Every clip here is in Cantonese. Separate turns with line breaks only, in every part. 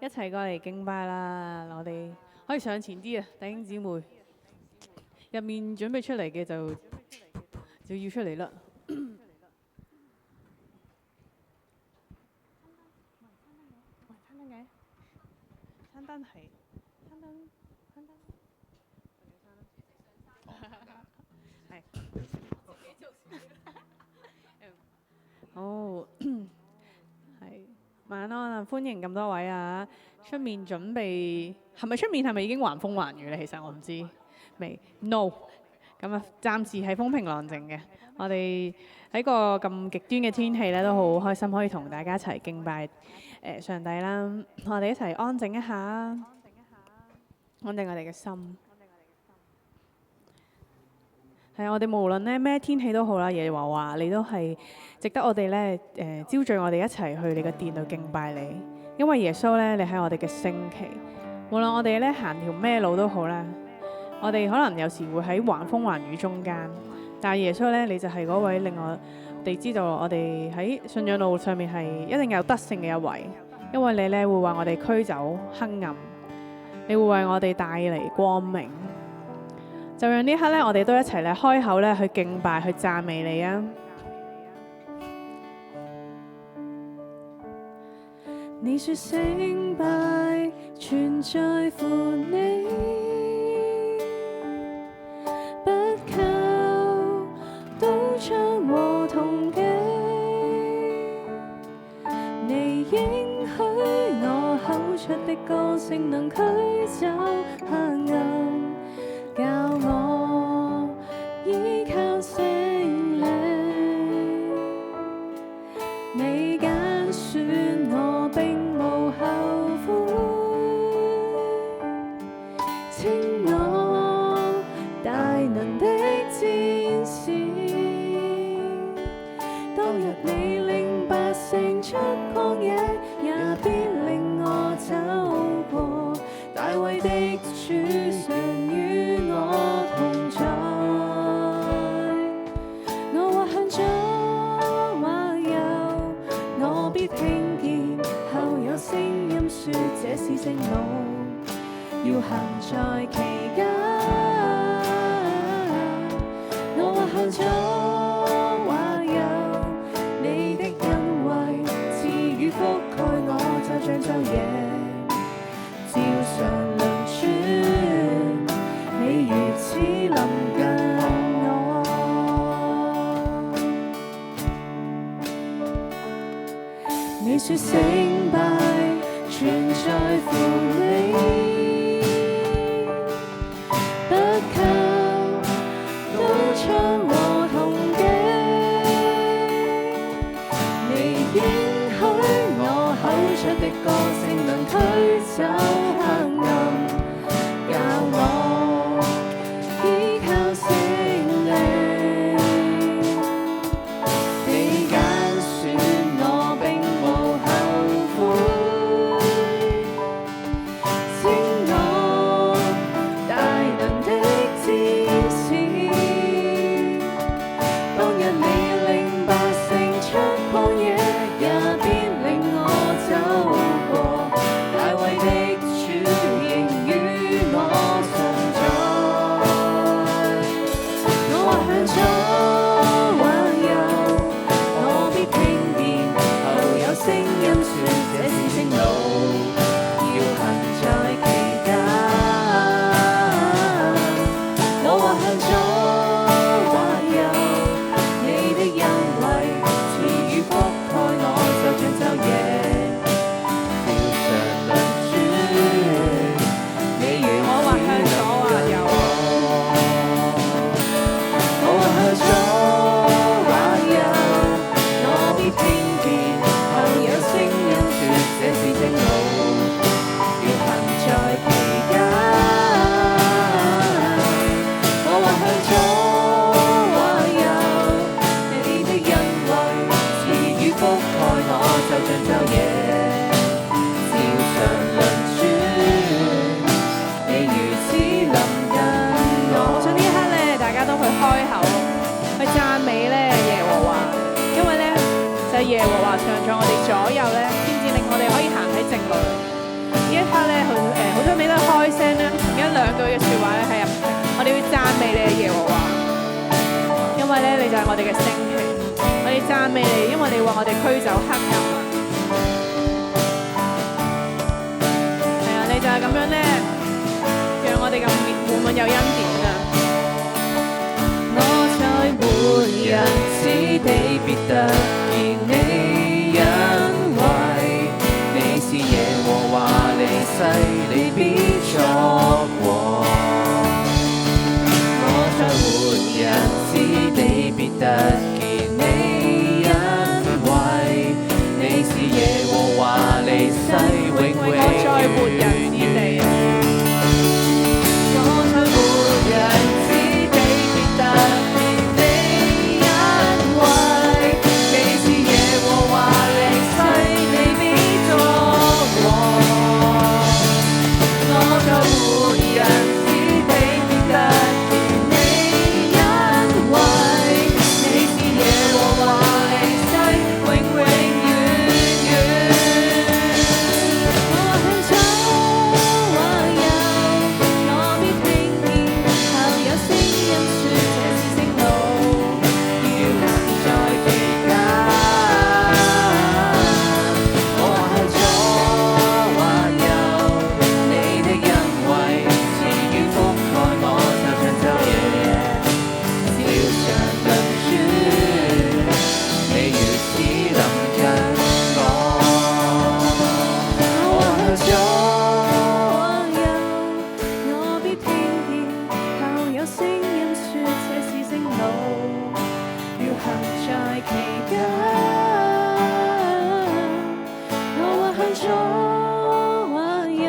齊過嚟敬拜啦！我哋可以上前啲啊，弟兄姊妹。入面準備出嚟嘅就要出嚟啦。餐單係餐單係好係晚安啊！歡迎咁多位啊！出面準備係咪已經橫風橫雨咧？其實我唔知未 ，no。咁啊，暫時係風平浪靜嘅。我哋喺個咁極端嘅天氣咧，都好開心可以同大家一齊敬拜上帝啦。我哋一齊安靜一下，安靜我哋嘅心。係啊，我哋無論咧咩天氣都好啦，耶和華你都係值得我哋咧招聚我哋一齊去你嘅殿度敬拜你。因為耶穌咧，你喺我哋嘅升旗，無論我哋咧行條咩路都好啦。我哋可能有時會喺橫風橫雨中間，但係耶穌咧，你就係嗰位令我哋知道我哋喺信仰路上面係一定有得勝嘅一位，因為你咧會為我哋驅走黑暗，你會為我哋帶嚟光明。就讓呢刻咧，我哋都一齊咧開口咧去敬拜、去讚美你啊！你說勝敗全在乎你。刀槍和銅戟，你應許我口出的歌聲能驅走黑暗，教我依靠聖靈。你揀選我並無後悔，稱我大能的戰士。當日你領百姓出曠野，也必令我走過。大衛的主常與我同在。我或向左或右，我必聽見後有聲音說這是正路，要行在其間。我或向左覆蓋我，就像晝夜，照常輪轉，你如此臨近我。你說勝敗全在乎你，不靠刀槍和銅戟，你應口出的歌聲能驅走黑暗，教我依靠聖靈。你揀選我並無後悔，稱我大能的戰士。當日你領百姓出曠野，也必走過。大衛的主仍與我同在。我或向左或右，我必聽見後有聲音說這是正路，要行在其間。我或向左或右，你的恩惠賜予覆蓋我，就像晝夜。耶和華常在我哋左右咧，先至令我哋可以行喺正路。呢一刻咧，好想你都開聲啦，同一兩句嘅説話咧喺入邊，我哋要讚美你嘅耶和華，因為咧你就係我哋嘅升旗，我哋讚美你，因為你為我哋驅走黑暗啊！係啊，你就係咁樣咧，讓我哋咁滿滿有恩典啊！
我在活人之地，必得見你恩惠。你是耶和華，離世你必作王。我在活人之地，必得見你恩惠。你是耶和華，離世永永遠遠。
我在活人之地。
我在活人之地，必得見你恩惠。你是耶和華，離世你必作王。我在活人之地，必得見你恩惠。你是耶和華，離世永永遠遠。我向左或右，我必聽見後有聲音說這是聖路，要行在其間。我向左或右，你的恩惠賜予覆蓋我，就像晝夜，照常輪轉。你如此臨近我。我向左或右，我必聽見後有聲音說這是聖路，要行在其間。我或向左或右，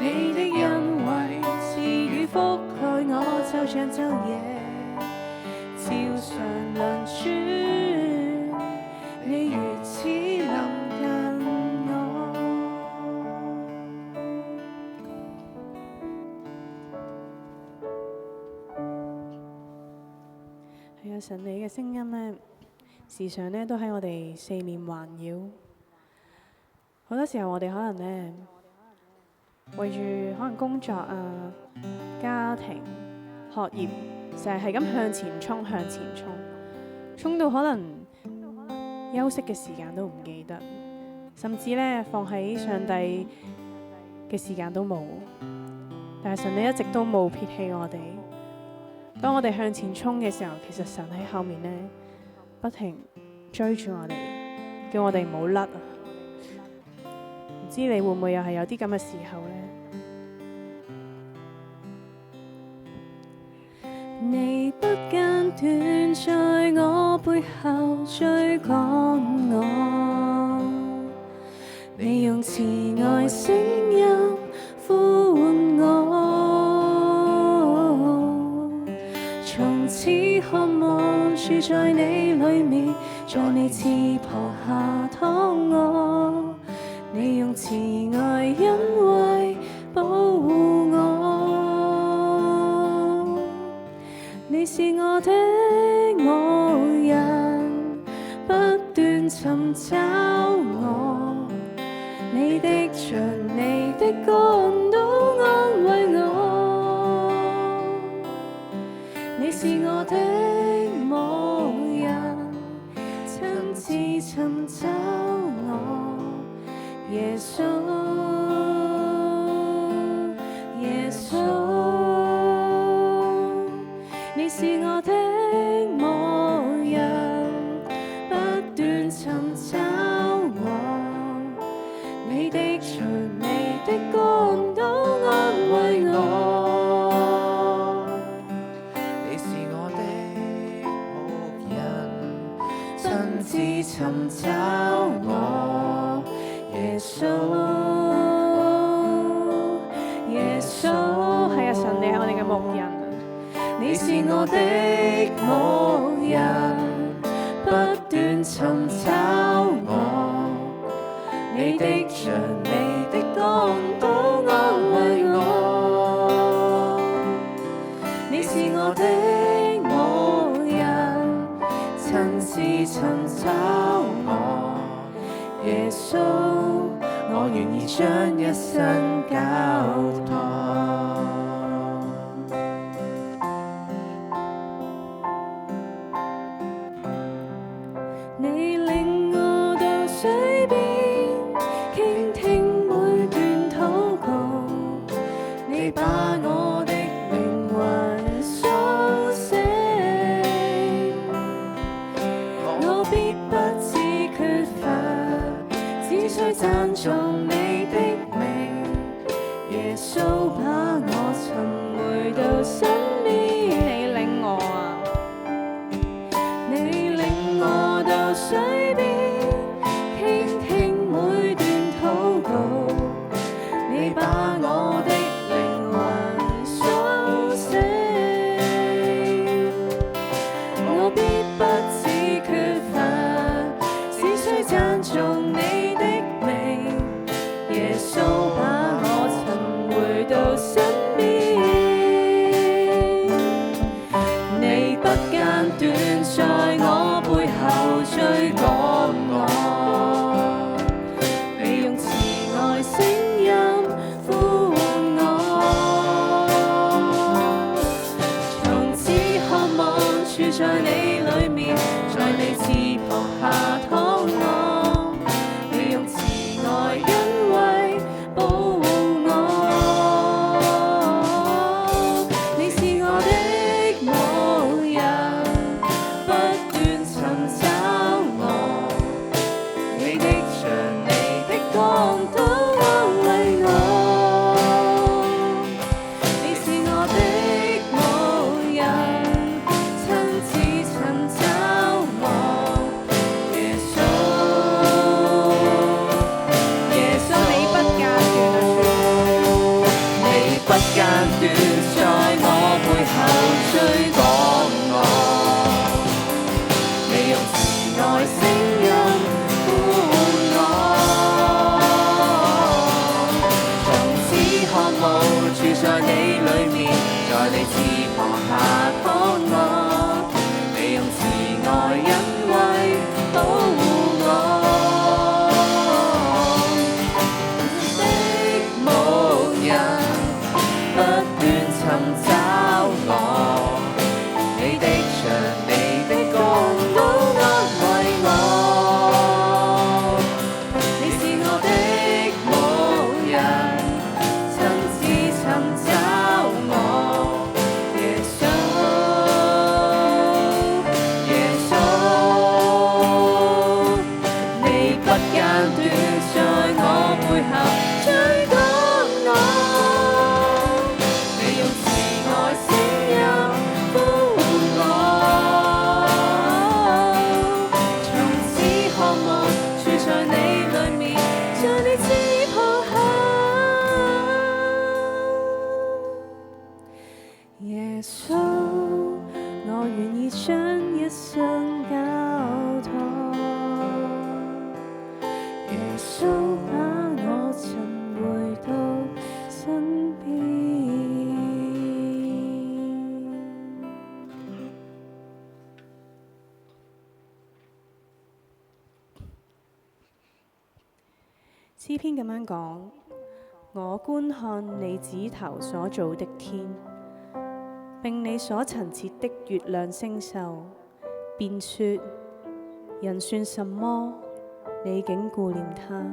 你的恩惠賜予覆蓋我，就像晝夜，照常輪轉。你如此臨近我。
係啊，神你嘅聲音咧，時常咧都喺我哋四面環繞。好多時候我哋可能咧，為住可能工作啊、家庭、學業，成日係咁向前衝、向前衝，衝到可能休息嘅時間都唔記得，甚至咧放喺上帝嘅時間都冇。但係神你一直都冇撇棄我哋。當我哋向前衝嘅時候，其實神喺後面咧不停追住我哋，叫我哋唔好甩啊！唔知你會唔會又係有啲咁嘅時候咧？
你不間斷在我背後追趕我，你用慈愛聲音呼喚我，從此渴望住在你裏面，在你翅膀下躺臥，你用慈愛恩惠保護我。你是我的牧人，不斷尋找我，你的杖、你的竿都安慰我。你是我的牧人，親自尋找我，耶穌，耶穌。你是我的牧人，不斷尋找我，你的杖、你的竿都安慰我。你是我的牧人，親自尋找我，耶穌，耶穌。
係啊，神你係我哋嘅牧人。
你是我的牧人，不斷尋找我，你的杖、你的竿都安慰我。你是我的牧人，親自尋找我，耶穌，我願意意將一生交託。
你領我到水邊，傾聽每段禱告，你把我的靈魂甦醒，我必不致缺乏，只需讚頌你的名。耶穌把我尋回到身邊，你領我啊！你領我到水邊，傾聽每段禱告，你把我的靈魂甦醒，我必不致缺乏，只需讚頌你的名。耶穌把我尋回到身邊，你不間斷在我背後追趕我，你用慈愛聲音呼喚我，從此渴望住在你裏面，在你翅膀下躺臥，你用慈愛恩惠保護我，你是我的牧人，不斷尋找我，你的杖你的光都安慰我，你是我的牧人，親自尋找我，耶穌，耶穌你不間斷啊，
你不間斷在我背後追趕我，你用慈愛聲音呼喚我，從此渴望住在你裏面，在你翅膀下躺臥，你用慈愛恩惠保護我。的牧人不斷尋找我，你的杖你的光都安慰我，你是我的牧人，親自尋找我，耶穌，耶穌，你不間斷在我背後追趕我，你用慈愛聲音呼喚我，從此渴望住在你裏面，在你翅膀下。
耶穌，我願意將一生交託，耶穌把我尋回到身邊。詩篇咁樣講：我觀看你指頭所造的天，並你所陳設的月亮星宿，便說：人算什麼？你竟顧念他；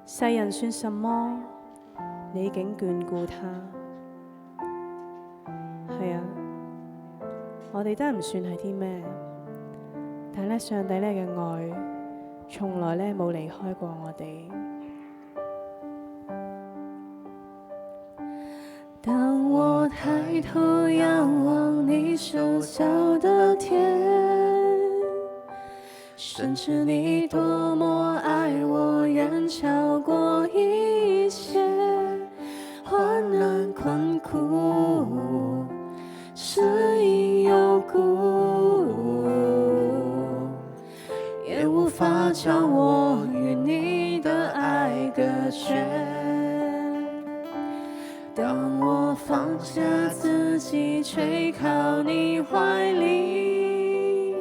世人算什麼？你竟眷顧他。係啊，我哋真係唔算係啲咩，但係咧，上帝咧嘅愛從來咧冇離開過我哋。
當我抬頭仰望你手造的天，深知你多麼愛我，遠超過一切患難困苦，失意憂孤，也無法將我與你的愛隔絕。當我放下自己，垂靠你懷裡，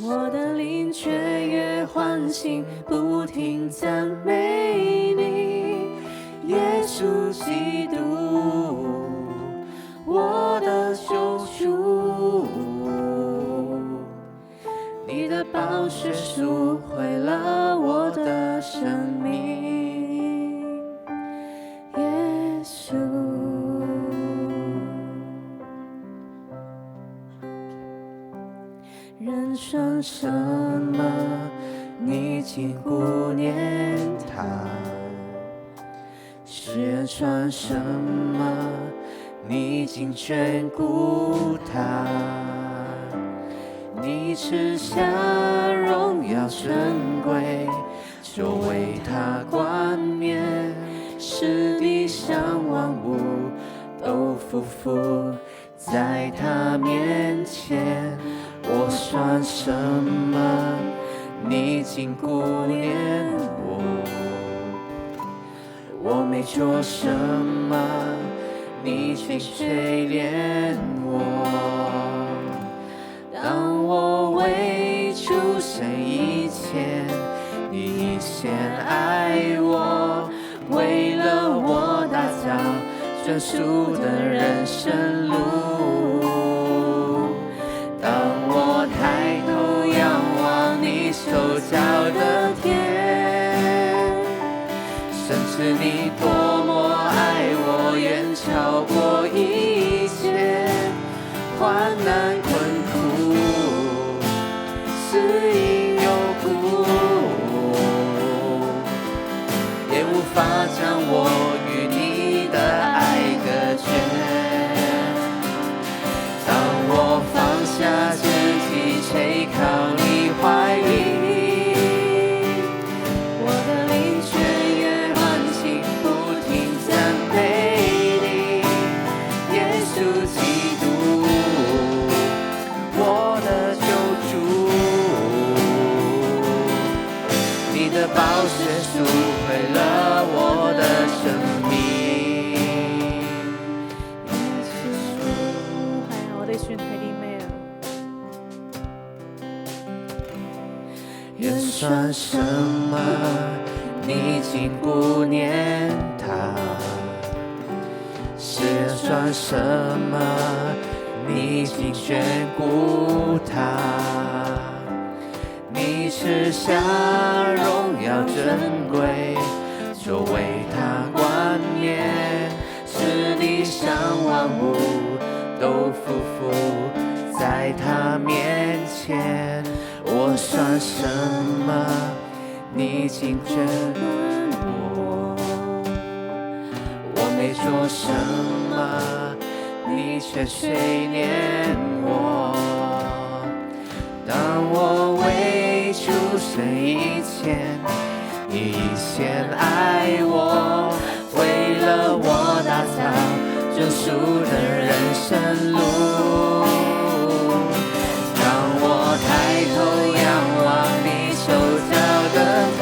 我的靈雀躍歡欣，不停讚美
穌基督，我的救主。你的寶血贖回了我的生命，
耶穌。人算什麼？
你竟顧念他；世人算什麼？你竟眷顧他。你賜下榮耀尊貴，就為他冠冕，使地上萬物都匍匐在他面前。我算什麼？你竟顧念我。我沒做什麼，你卻垂憐我。當我未出生以前，你先愛我，為了我打造專屬的人生路。當我抬頭仰望你手造的天，深知你多麼愛我，遠超過一切患難困苦，死蔭幽谷，也無法將我與你的愛隔絕。當我放下自己，垂靠你懷裡，
我的靈雀躍歡喜，
不停讚美你，耶穌基督，我的救主。你的寶血贖回了我的生命。
係啊，我哋算係啲咩啊？
人算什麼？你竟顧念他；世人算什麼？你竟眷顧他。你賜下榮耀尊貴，就為他冠冕，使地上萬物都匍匐在他面前。我算什麼？你竟眷顧我。我沒做什麼，你卻垂憐我。當我未出生以前，你已先愛我，為了我打造專屬的人生路。當我抬頭仰望你手造的天，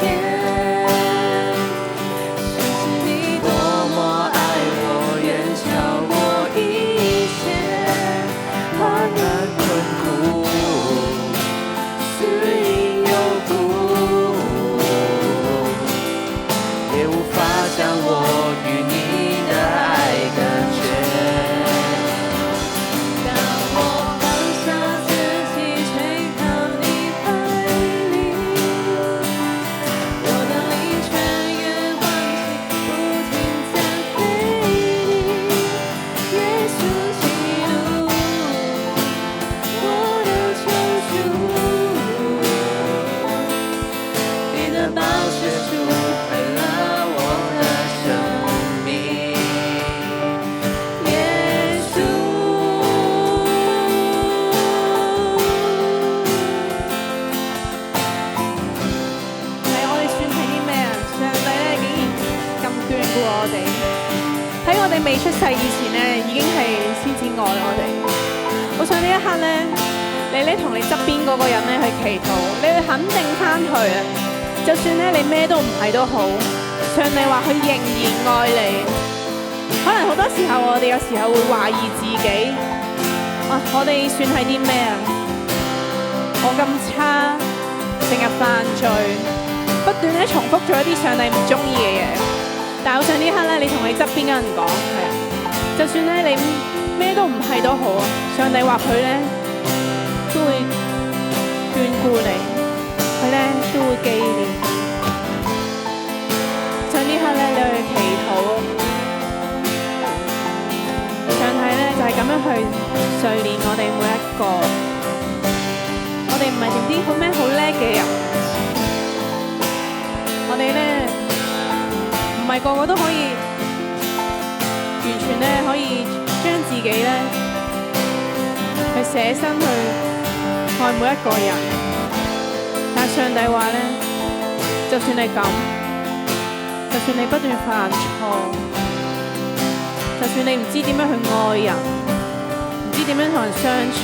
深知你多麼愛我，遠超過一切患難困苦，死蔭幽谷，也無法將我與你的愛隔絕。
未出世以前咧，已經係先至愛我哋。我想呢一刻咧，你同你側邊嗰個人咧去祈禱，你去肯定翻佢啊。就算咧你咩都唔係都好，上帝話佢仍然愛你。可能好多時候我哋有時候會懷疑自己，我哋算係啲咩啊？我咁差，成日犯罪，不斷咧重複咗一啲上帝唔中意嘅嘢。但我想呢刻咧，你同你側邊嘅人講，係啊，就算咧你咩都唔係都好啊，上帝或許咧都會眷顧你，佢咧都會紀念。在呢刻咧，你去祈禱，上帝咧就係咁樣去訓練我哋每一個。我哋唔係點啲好咩好叻嘅人，我哋咧唔係個個都可以完全咧可以將自己咧去捨身去愛每一個人，但係上帝話咧，就算你咁，就算你不斷犯錯，就算你唔知點樣去愛人，唔知點樣同人相處，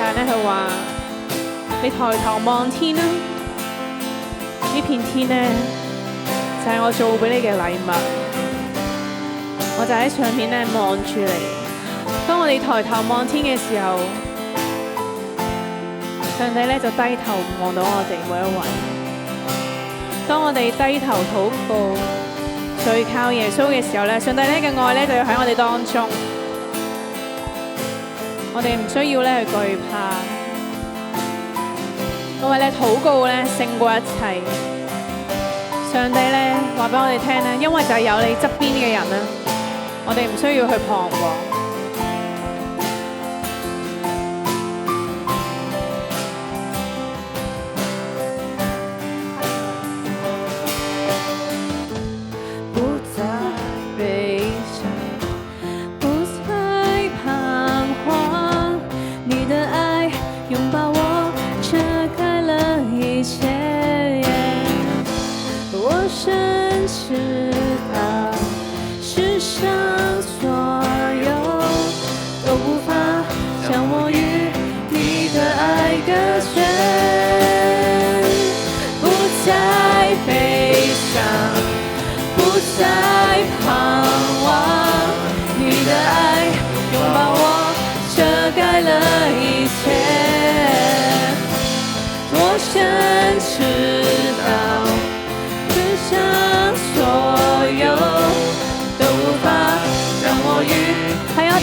但係咧佢話，你抬頭望天啦，呢片天咧就係我做俾你嘅禮物，我就喺上面咧望住你。當我哋抬頭望天嘅時候，上帝咧就低頭望到我哋每一位。當我哋低頭禱告、垂靠耶穌嘅時候咧，上帝咧嘅愛咧就要喺我哋當中。我哋唔需要咧去懼怕，因為咧禱告咧勝過一切。上帝咧話俾我哋聽咧，因為就係有你側邊嘅人啦，我哋唔需要去彷徨。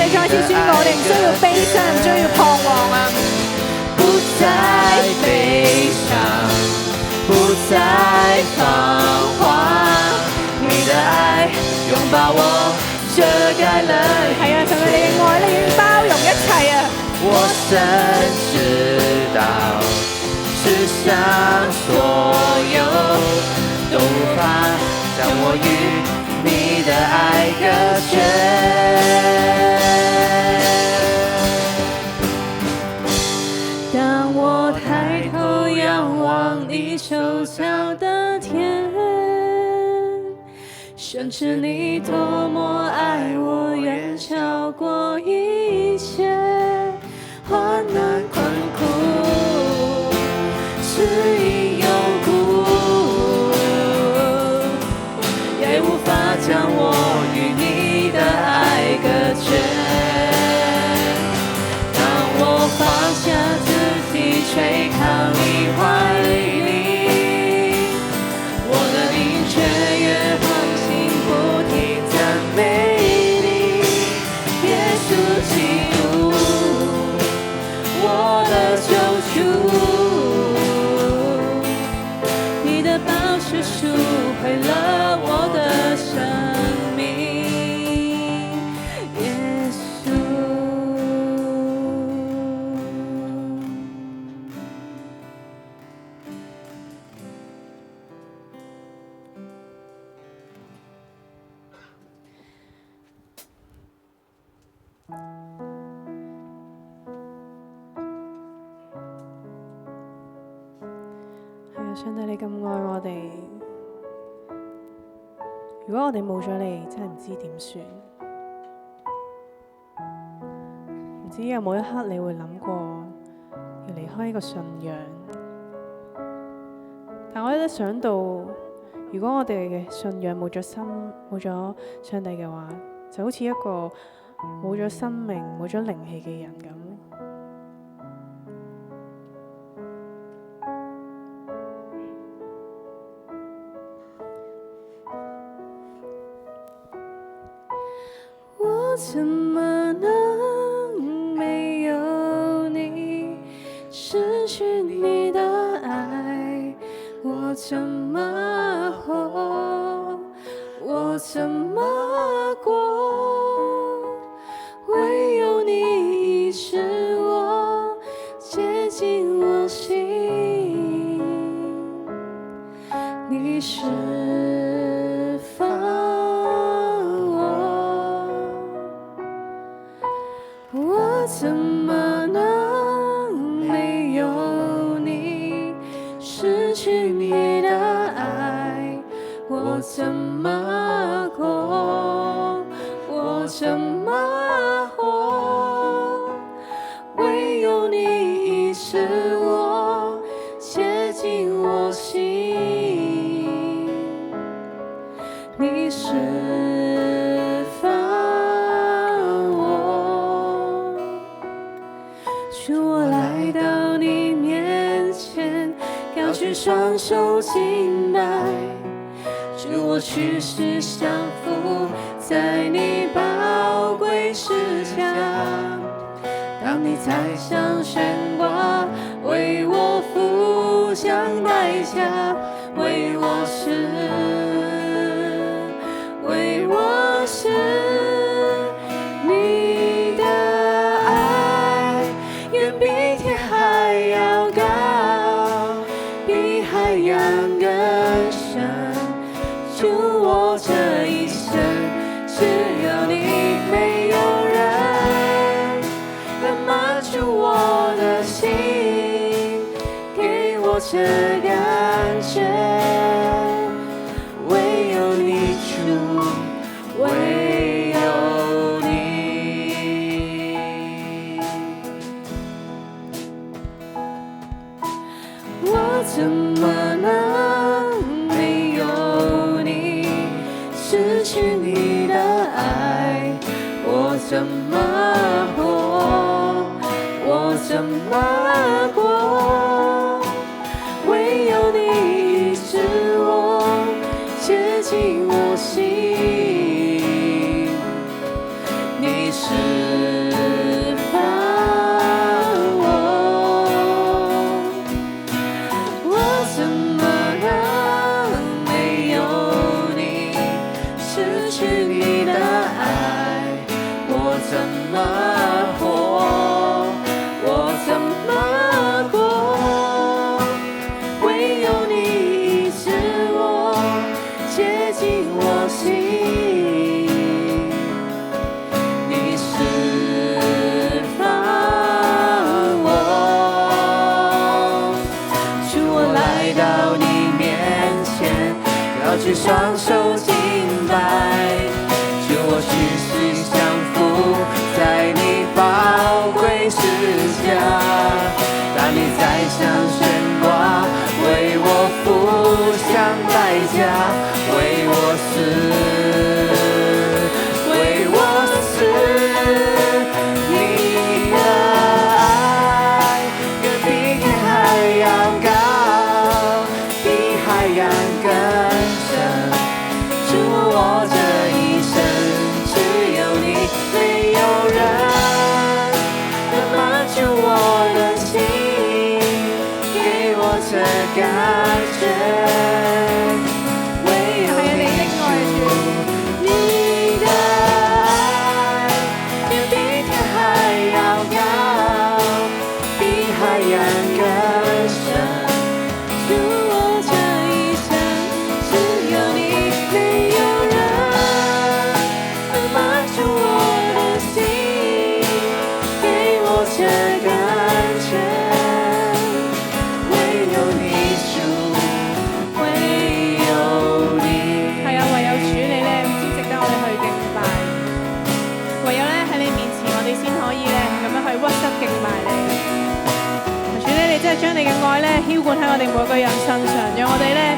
再次宣告，我哋唔需要悲傷，唔需要彷徨啊！不再悲傷，不再彷徨，你的愛擁抱我，遮蓋了。係啊，上帝你嘅愛咧已經包容一切啊！我深知道，世上所有都無法將我與你的愛隔絕。手造的天，深知你多麼愛我，遠超過一切患難困苦，是因有故，也無法將我與你的愛隔絕。當我放下自己，垂靠你懷裡。上帝你咁愛我哋，如果我哋冇咗你，真係唔知點算。唔知有冇一刻你會諗過要離開呢個信仰？但我一想到，如果我哋嘅信仰冇咗心，冇咗上帝嘅話，就好似一個冇咗生命、冇咗靈氣嘅人咁。
怎麼活？我怎麼過？唯有你醫治我，接近我心，你釋放我，我怎麼能沒有你，失去你的愛？我怎麼過？我怎麼活？唯有你醫治我，接近我心，你釋放我。主，我來到你面前，高舉雙手敬拜。主，我屈膝降服在你寶貴十架，當你在上懸掛，為我付上代價，為我死，為我死，你的愛遠比天還要高，比海洋更深。主，我這一生只有你，沒有人能滿足我的心，給我這感覺，唯有你主，唯有你。我怎麼能沒有你，失去你的愛？我怎麼活？我怎麼過？唯有你醫治我，接近我心，你釋放我，我怎麼能沒有你，失去你的愛？我怎麼活？我怎麼過？唯有你醫治我，接近我心，你釋放我。主，我來到你面前，高舉雙手敬拜。主，我屈膝降服在你寶貴十架，當你在上懸掛，為我付上代價，為我死，為我死，你的愛遠比天還要高，比海洋更深。主，我這一生只有你，沒有人能滿足我的心，給我這感覺，唯有你主，你的愛遠比天還要高，比海洋更深。主，我這一生只有你，沒有人能滿足我的心，給我這感覺，唯有你主，唯有你。
係啊，唯有主你咧先值得我哋去敬拜，唯有咧喺你面前，我哋先可以咧咁樣去屈膝敬拜你。主咧，你真係將你嘅愛咧澆灌喺我哋每個人身上，讓我哋咧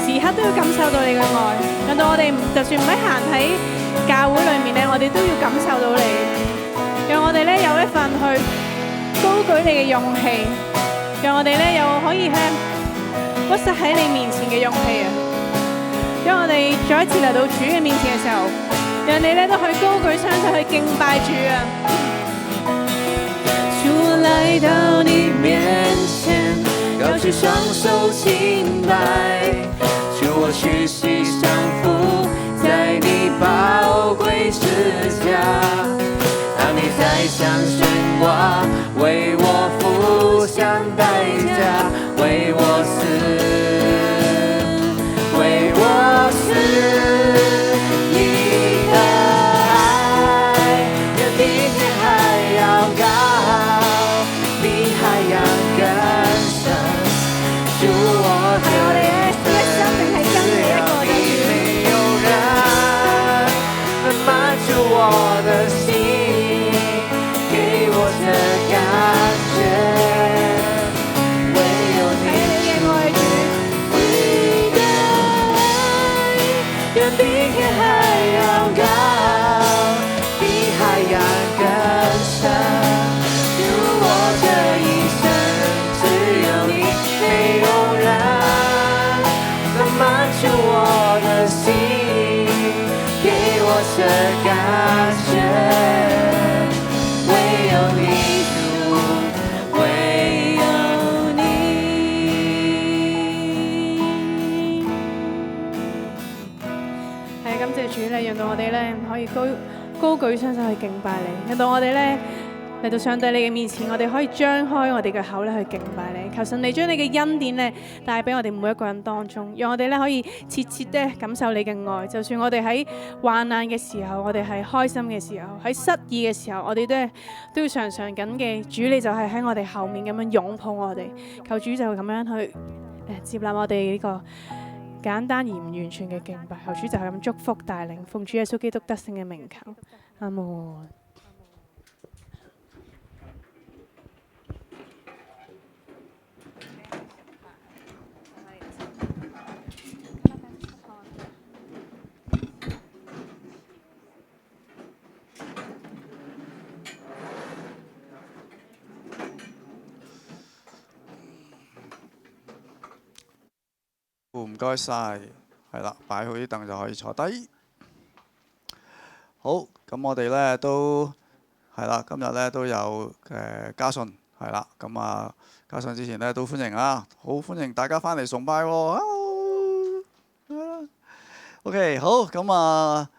時刻都要感受到你嘅愛，讓到我哋就算唔係行喺教會裏面咧，我哋都要感受到你，讓我哋咧有一份去高舉你嘅勇氣，讓我哋咧有可以咧屈膝喺你面前嘅勇氣啊！讓我哋再一次嚟到主嘅面前嘅時候，讓你咧都去高舉雙手去敬拜主啊！
主，我來到你面前，高舉
是雙手敬拜，主我屈膝降服在你寶貴之家，當你在向懸掛，為我付上代價，為我死，為我死，你的愛比天還要高，比海洋更深，主我的我的心，給我這感覺，唯有你，唯的愛，遠比天還要高，比海洋更深。主我這一生，只有你，沒有人能滿足我的心，給我這感覺。
主咧，讓到我哋咧可以高舉雙手去敬拜你，讓到我哋咧嚟到上帝你嘅面前，我哋可以張開我哋嘅口咧去敬拜你。求神你將你嘅恩典咧帶俾我哋每一個人當中，讓我哋咧可以切切咧感受你嘅愛。就算我哋喺患難嘅時候，我哋係開心嘅時候，喺失意嘅時候，我哋都要常常緊記主，你就係喺我哋後面咁樣擁抱我哋。求主就咁樣去接納我哋呢個簡單而唔完全嘅敬拜，求主就係咁祝福帶領，奉主耶穌基督得勝嘅名求，阿門。
唔該晒，係啦，擺好啲凳就可以坐低。好，咁我哋咧都係啦，今日咧都有家信係啦，咁啊家信之前咧都歡迎啊，好歡迎大家翻嚟崇拜喎。OK， 好，咁啊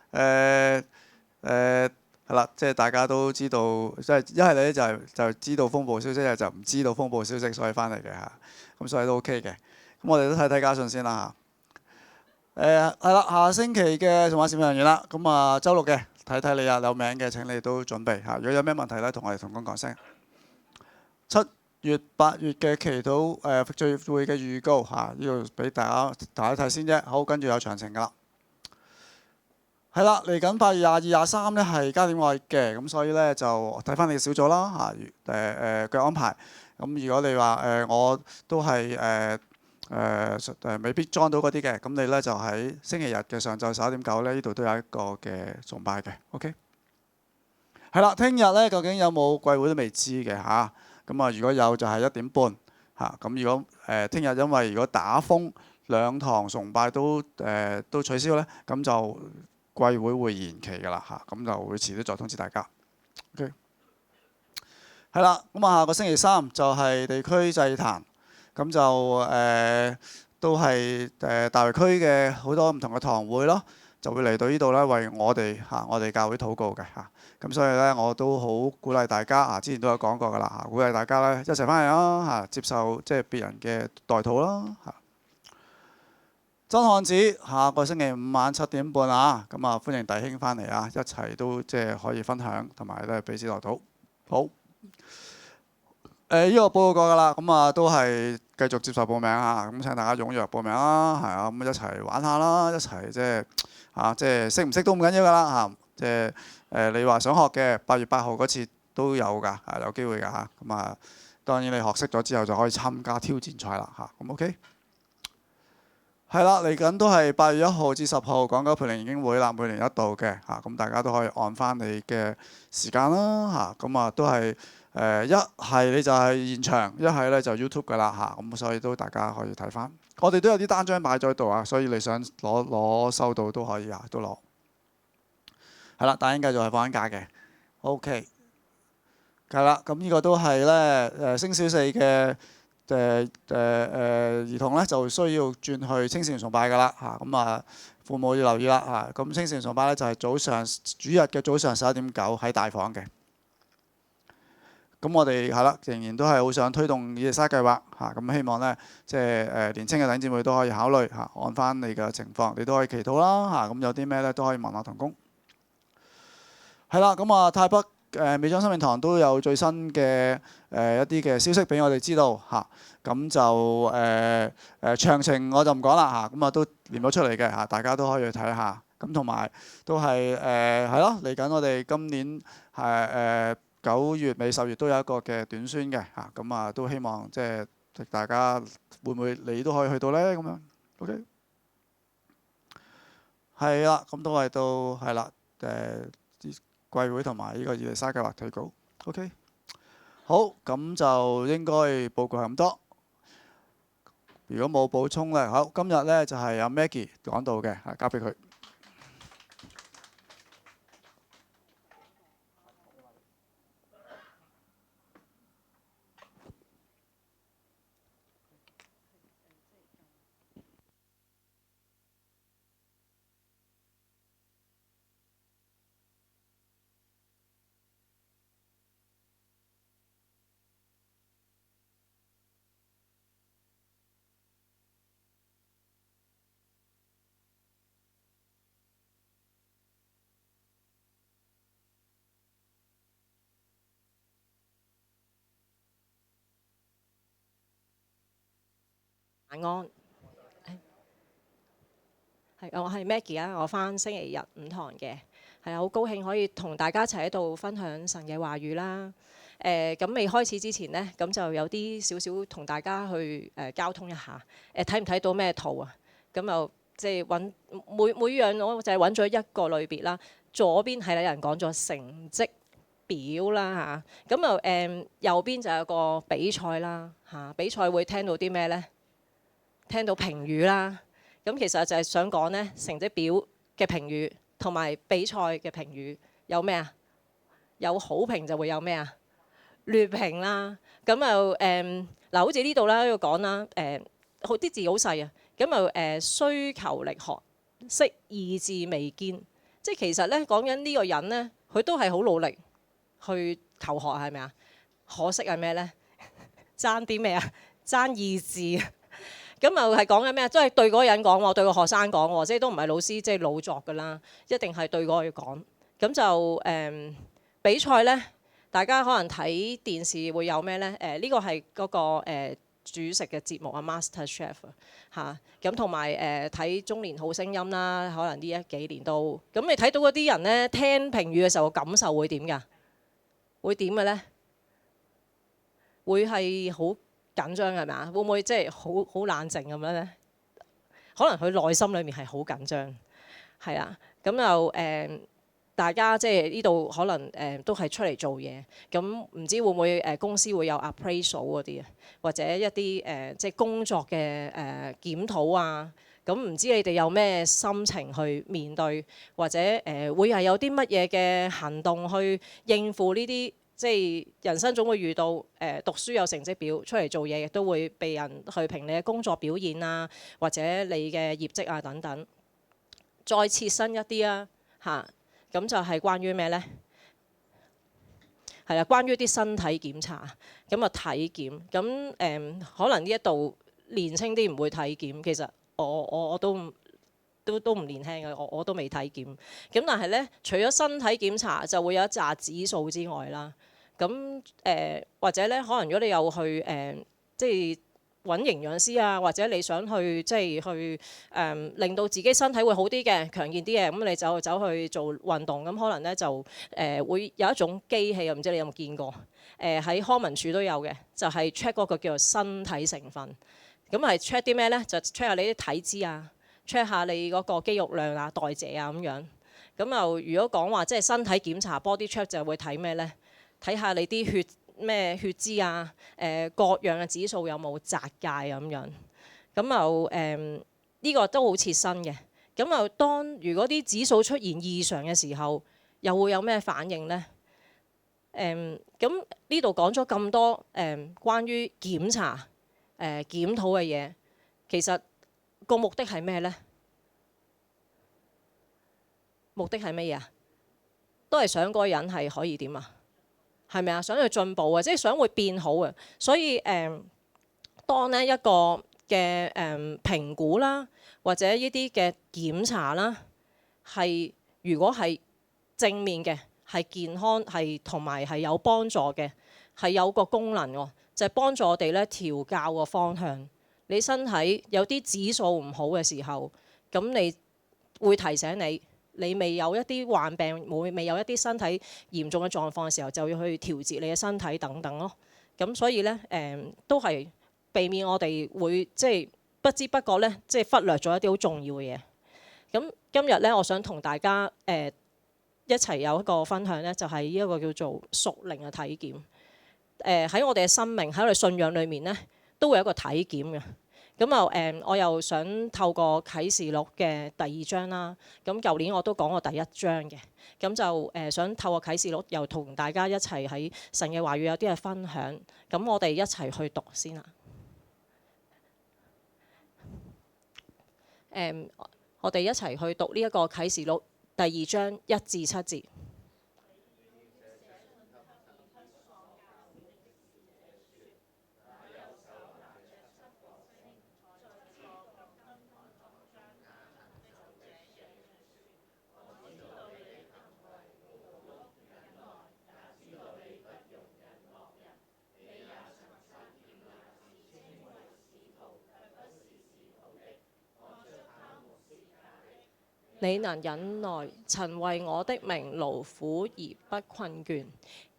係啦，即係大家都知道，即係一係咧就知道風暴消息，一係就唔知道風暴消息，所以翻嚟嘅嚇，咁所以都 OK 嘅。咁我哋都睇睇家信先啦嚇。係啦，下星期嘅崇拜視頻人員啦，咁啊週六嘅睇睇你啊，有名嘅請你都準備嚇。如果有咩問題咧，同我哋同工講聲。7月、8月嘅祈禱聚會嘅預告嚇，呢度俾大家睇睇先啫。好，跟住有詳情噶啦。係啦，嚟緊8月22、23咧係加點愛嘅，咁所以咧就睇翻你嘅小組啦嚇，嘅安排。咁如果你話我都係未必裝到嗰啲嘅，咁你咧就喺星期日嘅上晝11點9咧，呢度都有一個嘅崇拜嘅 ，OK。係啦，聽日咧究竟有冇貴會都未知嘅嚇，咁啊如果有就係1點半嚇，咁如果聽日因為如果打風2堂崇拜都取消咧，咁就貴會延期㗎啦嚇，咁就會遲啲再通知大家。OK。係啦，咁啊下個星期3就係地區祭壇。咁就都係大圍區嘅好多唔同嘅堂會咯，就會嚟到呢度咧，為我哋教會禱告嘅嚇。咁所以咧，我都好鼓勵大家之前都有講過噶啦嚇，鼓勵大家咧一齊翻嚟啦嚇，接受即係別人嘅代禱啦嚇。真漢子下個星期5晚7點半啊，咁啊歡迎弟兄翻嚟啊，一齊都即係可以分享同埋咧彼此代禱。好。呢個報告過㗎啦，咁啊都係繼續接受報名嚇，咁請大家踴躍報名啦，係啊，咁一齊玩下啦，一齊即係識唔識都唔緊要㗎啦嚇，即係你話想學嘅8月8號嗰次都有㗎，有機會㗎嚇，咁啊當然你學識咗之後就可以參加挑戰賽啦嚇，咁 OK。係啦，嚟緊都係8月1號至10號港九培靈研經會啦，每年一度嘅嚇，咁大家都可以按翻你嘅時間啦嚇，咁啊都係。一係你就係現場，一係咧就 YouTube 㗎啦嚇，咁所以都大家可以睇翻。我哋都有啲單張擺咗喺度啊，所以你想攞收到都可以啊，都攞。係啦，大英繼續係放緊假嘅。OK，係啦，咁呢個都係咧星小4嘅兒童咧就需要轉去青少年崇拜㗎啦嚇，咁啊父母要留意啦嚇。咁青少年崇拜咧就係主日嘅早上11:9喺大房嘅。咁我哋係啦，仍然都係好想推動以利沙計劃嚇，咁希望咧即係年青嘅弟兄姊妹都可以考慮嚇，按翻你嘅情況，你都可以祈禱啦嚇。咁有啲咩咧都可以問下同工。係啦，咁啊太北美莊生命堂都有最新嘅一啲嘅消息俾我哋知道嚇，咁就詳情我就唔講啦嚇，咁啊都連咗出嚟嘅嚇，大家都可以去睇下。咁同埋都係係咯，嚟緊我哋今年9月尾10月都有一個嘅短宣嘅嚇，咁啊都希望即係大家會唔會你都可以去到咧咁樣 ？OK， 係啦，咁都係到係啦貴會同埋呢個以利沙計劃退稿 ，OK， 好，咁就應該報告係咁多。如果冇補充咧，好，今日咧就係阿 Maggie 講到嘅，交俾佢。
晚安，我係 Maggie 啊，我返星期日5堂嘅，係啊，好高興可以同大家一齊喺度分享神嘅話語啦。咁未開始之前呢，咁就有啲少少同大家去交通一下。睇唔睇到咩圖啊？咁就即係揾每樣我就係揾咗一個類別啦。左邊係有人講咗成績表啦嚇，咁就右邊就有個比賽啦嚇。比賽會聽到啲咩呢？聽到評語啦，咁其實就係想講呢，成績表嘅評語同埋比賽嘅評語有咩啊？有好評就會有咩啊？劣評啦。咁又嗱，好似呢度啦，呢度講啦，好啲字好細啊。咁又需求力學，識意志未堅，即係其實咧講緊呢個人咧，佢都係好努力去求學係咪啊？可惜係咩咧？爭啲咩啊？爭意志。咁又係講緊咩？都係對嗰個人講喎，對個學生講喎，即係都唔係老師即係老作㗎啦，一定係對嗰個講。咁就比賽咧，大家可能睇電視會有咩咧？呢個係嗰個煮食嘅節目啊 ，Master Chef 嚇。咁同埋睇中年好聲音啦，可能呢幾年都。咁你睇到嗰啲人咧，聽評語嘅時候感受會點㗎？會點嘅咧？會係好緊張係咪啊？會唔會即係好冷靜咁樣咧？可能佢內心裏面係好緊張，係啊。咁又大家即係呢度可能都係出嚟做嘢，咁唔知會唔會公司會有 appraisal 嗰啲啊，或者一啲即係工作嘅檢討啊？咁唔知你哋有咩心情去面對，或者會係有啲乜嘢嘅行動去應付呢啲？即係人生總會遇到讀書有成績表，出嚟做嘢亦都會被人去評你嘅工作表現啊，或者你嘅業績啊等等。再切身一啲啊嚇，咁就係關於咩呢？係啊，關於啲身體檢查，咁啊體檢。咁可能呢一度年青啲唔會體檢，其實我都唔年輕嘅，我都未體檢。咁但係咧，除咗身體檢查，就會有一紮指數之外啦。咁或者咧，可能如果你有去即係揾營養師啊，或者你想去即係去令到自己身體會好啲嘅、強健啲嘅，咁你走去做運動，咁可能咧就會有一種機器啊，唔知你有冇見過？喺康文署都有嘅，就係 check 嗰個叫做身體成分。咁係 check 啲咩咧？就 check 下你啲體脂啊。check 下你嗰個肌肉量啊、代謝啊咁樣。咁又如果講話即係身體檢查 body check 就會睇咩咧？睇下你啲血脂啊、各樣嘅指數有冇窄界咁樣。咁又呢個都好切身嘅。咁又如果啲指數出現異常嘅時候，又會有咩反應咧？咁呢度講咗咁多關於檢查檢討嘅嘢，其實個目的係咩呢？目的係乜嘢啊？都係想嗰個人係可以點啊？係咪啊？想佢進步啊，即係想會變好啊。所以當呢一個嘅評估啦，或者呢啲嘅檢查啦，係如果係正面嘅，係健康，係同埋係有幫助嘅，係有個功能喎，就係幫助我哋咧調校個方向。你身體有啲指數唔好嘅時候，咁你會提醒你。你未有一啲患病，未有一啲身體嚴重嘅狀況嘅時候，就要去調節你嘅身體等等咯。咁所以呢，都係避免我哋會即係不知不覺呢，即係忽略咗一啲好重要嘅嘢。咁今日呢，我想同大家一齊有一個分享呢，就係呢一個叫做屬靈嘅體檢。喺我哋嘅生命，喺我哋信仰裏面呢，都會有一個體檢嘅。咁我又想透過啟示錄嘅第2章啦。咁舊年我都講過第1章嘅，咁就想透過啟示錄又同大家一齊喺神嘅話語有啲嘅分享。咁我哋一齊去讀先啦。我哋一齊去讀呢一個啟示錄第2章1至7節。你能忍耐，曾為我的名勞苦而不困倦。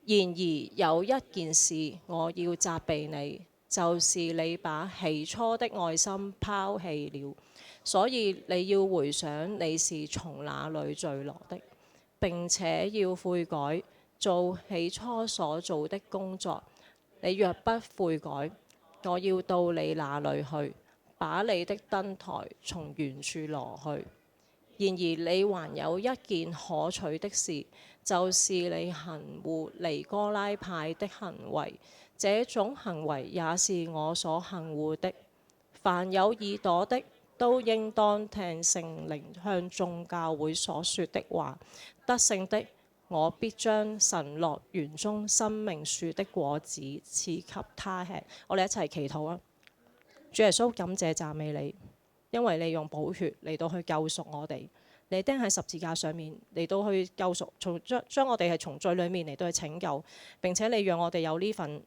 然而有一件事我要責備你，就是你把起初的愛心拋棄了。所以你要回想你是從哪裏墜落的，並且要悔改，做起初所做的工作。你若不悔改，我要到你那裏去，把你的燈台從原處挪去。然而你還有一件可取的事，就是你恨惡尼哥拉派的行為，這種行為也是我所恨惡的。凡有耳朵的，都應當聽聖靈向眾教會所說的話。得勝的，我必將神樂園中生命樹的果子賜給他吃。我哋一齊祈禱啊！主耶穌，感謝讚美你。因為你用寶血嚟到去救贖我哋，你釘喺十字架上面嚟到去救贖，將我哋係從罪裡面嚟到去拯救。並且你讓我哋有呢份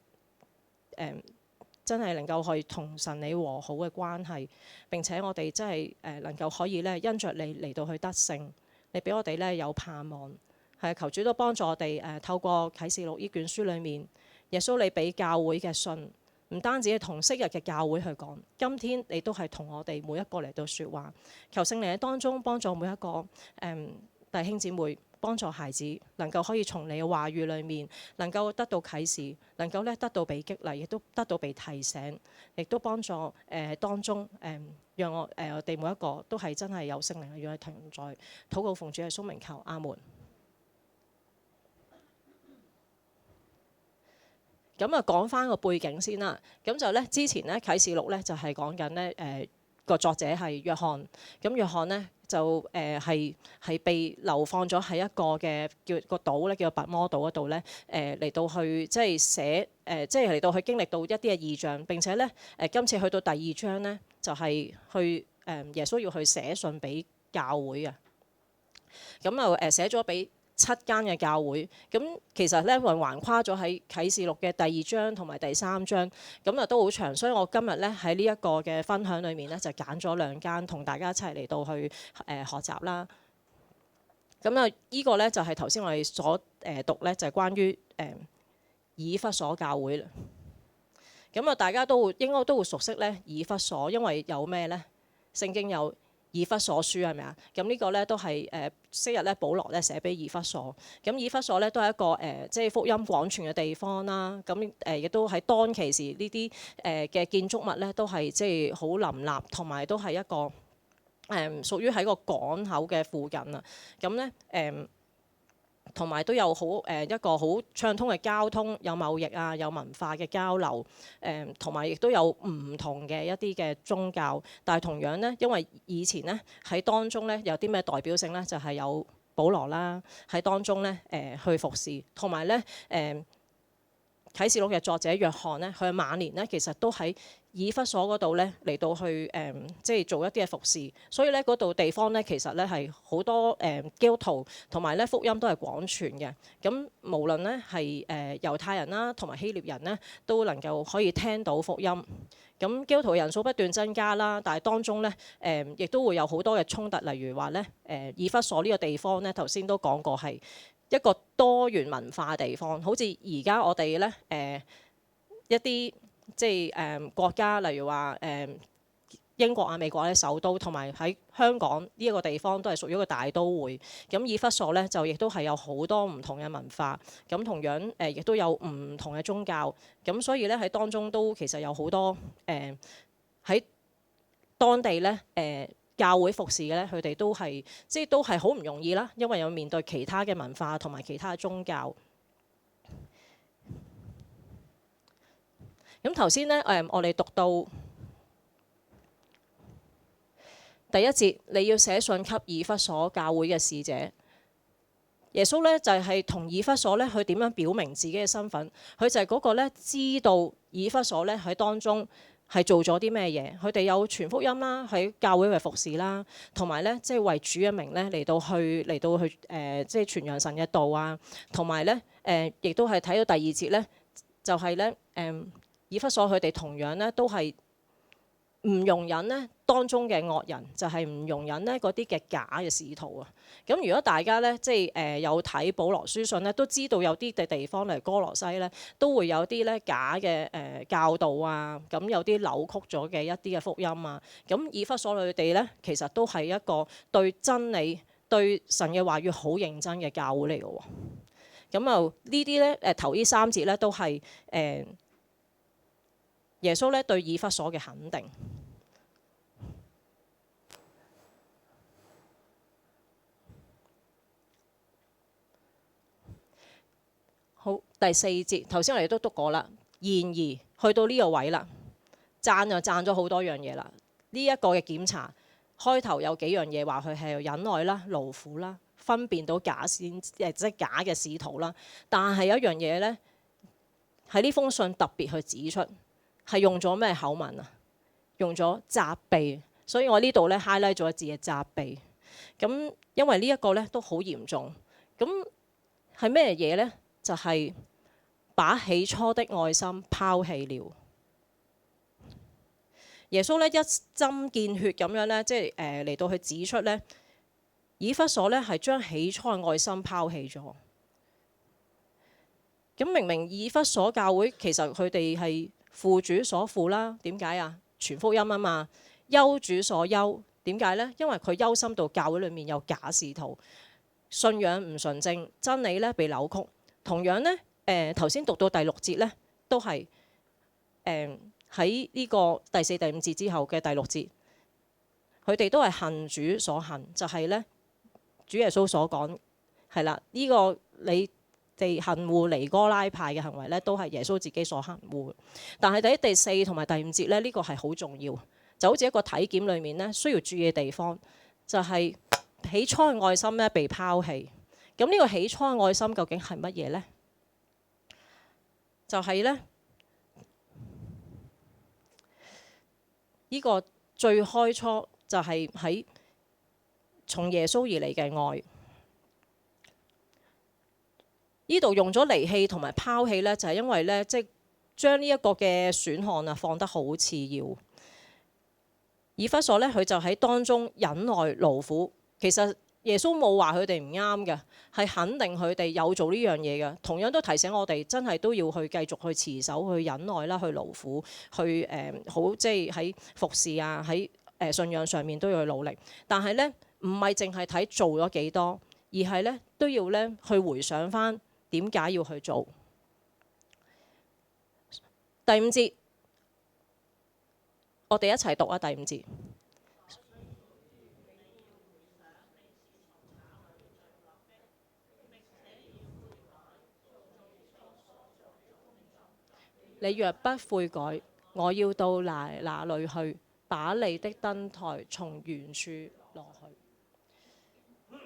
真係能夠去同神你和好嘅關係。並且我哋真係能夠可以咧因着你嚟到去得勝，你俾我哋咧有盼望。係求主都幫助我哋透過啟示錄呢卷書裡面，耶穌你俾教會嘅信。唔單止係同昔日嘅教會去講，今天你都係同我哋每一個嚟到説話。求聖靈喺當中幫助每一個弟兄姊妹，幫助孩子能夠可以從你嘅話語裡面能夠得到啟示，能夠咧得到被激勵，亦都得到被提醒，亦都幫助當中讓我哋每一個都係真係有聖靈嘅與你同在。禱告奉主耶穌名求，阿門。咁啊，講翻個背景先啦。咁就咧，之前咧啟示錄咧就係講緊咧個作者係約翰。咁約翰咧就係被流放咗喺一個嘅叫個島咧，叫做拔摩島嗰度咧嚟到去即係寫即係嚟到去經歷到一啲嘅異象。並且咧今次去到第2章咧就係去耶穌要去寫信俾教會嘅。咁啊寫咗俾7間嘅教會，咁其實咧橫跨咗喺啟示錄嘅第2章同埋第3章，咁啊都好長，所以我今日咧喺呢一個嘅分享裏面咧就揀咗2間同大家一齊嚟到去學習啦。咁啊呢個咧就係頭先我哋所讀咧就係關於以弗所教會啦。咁啊大家都應該都會熟悉咧以弗所，因為有咩咧？聖經有以弗所書係咪啊？咁呢個咧都係昔日咧保羅咧寫俾以弗所。咁以弗所咧都係一個即係福音廣傳嘅地方啦。咁亦都喺當其時呢啲嘅建築物咧都係即係好林立，同埋都係一個屬於喺個港口嘅附近啊。咁咧同埋都有一個好暢通嘅交通，有貿易啊，有文化嘅交流，同埋亦都有唔同嘅一啲嘅宗教。但係同樣呢，因為以前呢，喺當中呢，有啲咩代表性呢？就係有保羅啦喺當中呢去服侍，同埋呢啟示錄嘅作者約翰呢，佢嘅晚年呢，其實都喺以弗所嗰度咧嚟到去即係做一啲嘅服侍，所以咧嗰度地方咧其實咧係好多基督徒同埋咧福音都係廣傳嘅。咁無論咧係猶太人啦，同埋希臘人咧都能夠可以聽到福音。咁基督徒人數不斷增加啦，但係當中咧亦都會有好多嘅衝突，例如話咧以弗所呢個地方咧頭先都講過係一個多元文化嘅地方，好似而家我哋咧一啲即係國家，例如話英國啊、美國咧首都，同埋喺香港呢一個地方都係屬於一個大都會。咁以弗所咧就亦都係有好多唔同嘅文化，咁同樣亦都有唔同嘅宗教。咁所以咧喺當中都其實有好多喺當地咧教會服侍嘅咧，佢哋都係即係都係好唔容易啦，因為有面對其他嘅文化同埋其他嘅宗教。咁頭先咧我哋讀到第一節，你要寫信給以弗所教會嘅使者。耶穌咧就係同以弗所咧去點樣表明自己嘅身份？佢就係嗰個咧知道以弗所咧喺當中係做咗啲咩嘢？佢哋有傳福音啦，喺教會嘅服侍啦，同埋咧即係為主嘅名咧嚟到去即係傳揚神嘅道啊，同埋咧亦都係睇到第二節咧，就係咧以弗所佢哋同樣咧都係唔容忍咧當中嘅惡人，就係唔容忍咧嗰啲嘅假嘅使徒啊。咁如果大家咧即係有睇保羅書信咧，都知道有啲嘅地方例如哥羅西咧，都會有啲咧假嘅教導啊，咁有啲扭曲咗嘅一啲嘅福音啊。咁以弗所佢哋咧，其實都係一個對真理、對神嘅話語好認真嘅教會嚟嘅喎。咁啊呢啲咧頭呢三節咧都係耶穌咧對以弗所嘅肯定。好，第四節頭先我哋都讀過啦。然而去到呢個位啦，讚就讚咗好多樣嘢啦。呢一個嘅檢查開頭有幾樣嘢話佢係忍耐啦、勞苦啦、分辨到假先即係假嘅使徒啦。但係有一樣嘢咧喺呢封信特別去指出。係用咗咩口吻啊？用咗責備，所以我呢度咧 highlight 咗一字嘅責備。咁因為呢一個咧都好嚴重。咁係咩嘢咧？就係把起初的愛心拋棄了。耶穌咧一針見血咁樣咧，即係嚟到去指出咧，以弗所咧係將起初嘅愛心拋棄咗。咁明明以弗所教會其實佢哋係父主所父啦，點解啊？傳福音啊嘛。憂主所憂，點解呢？因為佢憂心到教會裏面有假使徒，信仰唔純正，真理咧被扭曲。同樣呢，頭先讀到第6節呢，都係喺呢個第4、第5節之後嘅第6節，佢哋都係恨主所恨，就係呢，主耶穌所講係啦，呢個你哋恨惡尼哥拉派嘅行為咧，都係耶穌自己所恨惡。但係第4同埋第5節咧，呢個係好重要，就好似一個體檢裏面咧，需要注意嘅地方就係起初嘅愛心咧被拋棄。咁呢個起初嘅愛心究竟係乜嘢咧？就係咧呢個最開初就係喺從耶穌而嚟嘅愛。呢度用咗離棄同埋拋棄咧，就係因為咧，即係將呢一個嘅選項啊放得好次要。以弗所咧，佢就喺當中忍耐勞苦。其實耶穌冇話佢哋唔啱嘅，係肯定佢哋有做呢樣嘢嘅。同樣都提醒我哋，真係都要去繼續去持守、去忍耐啦、去勞苦、去好即係喺服侍啊、喺信仰上面都要去努力。但係咧，唔係淨係睇做咗幾多，而係咧都要咧去回想返。點解要去做？第5節，我哋一齊讀啊！第5節，你若不悔改，我要到哪裏去，把你的燈台從原處挪去。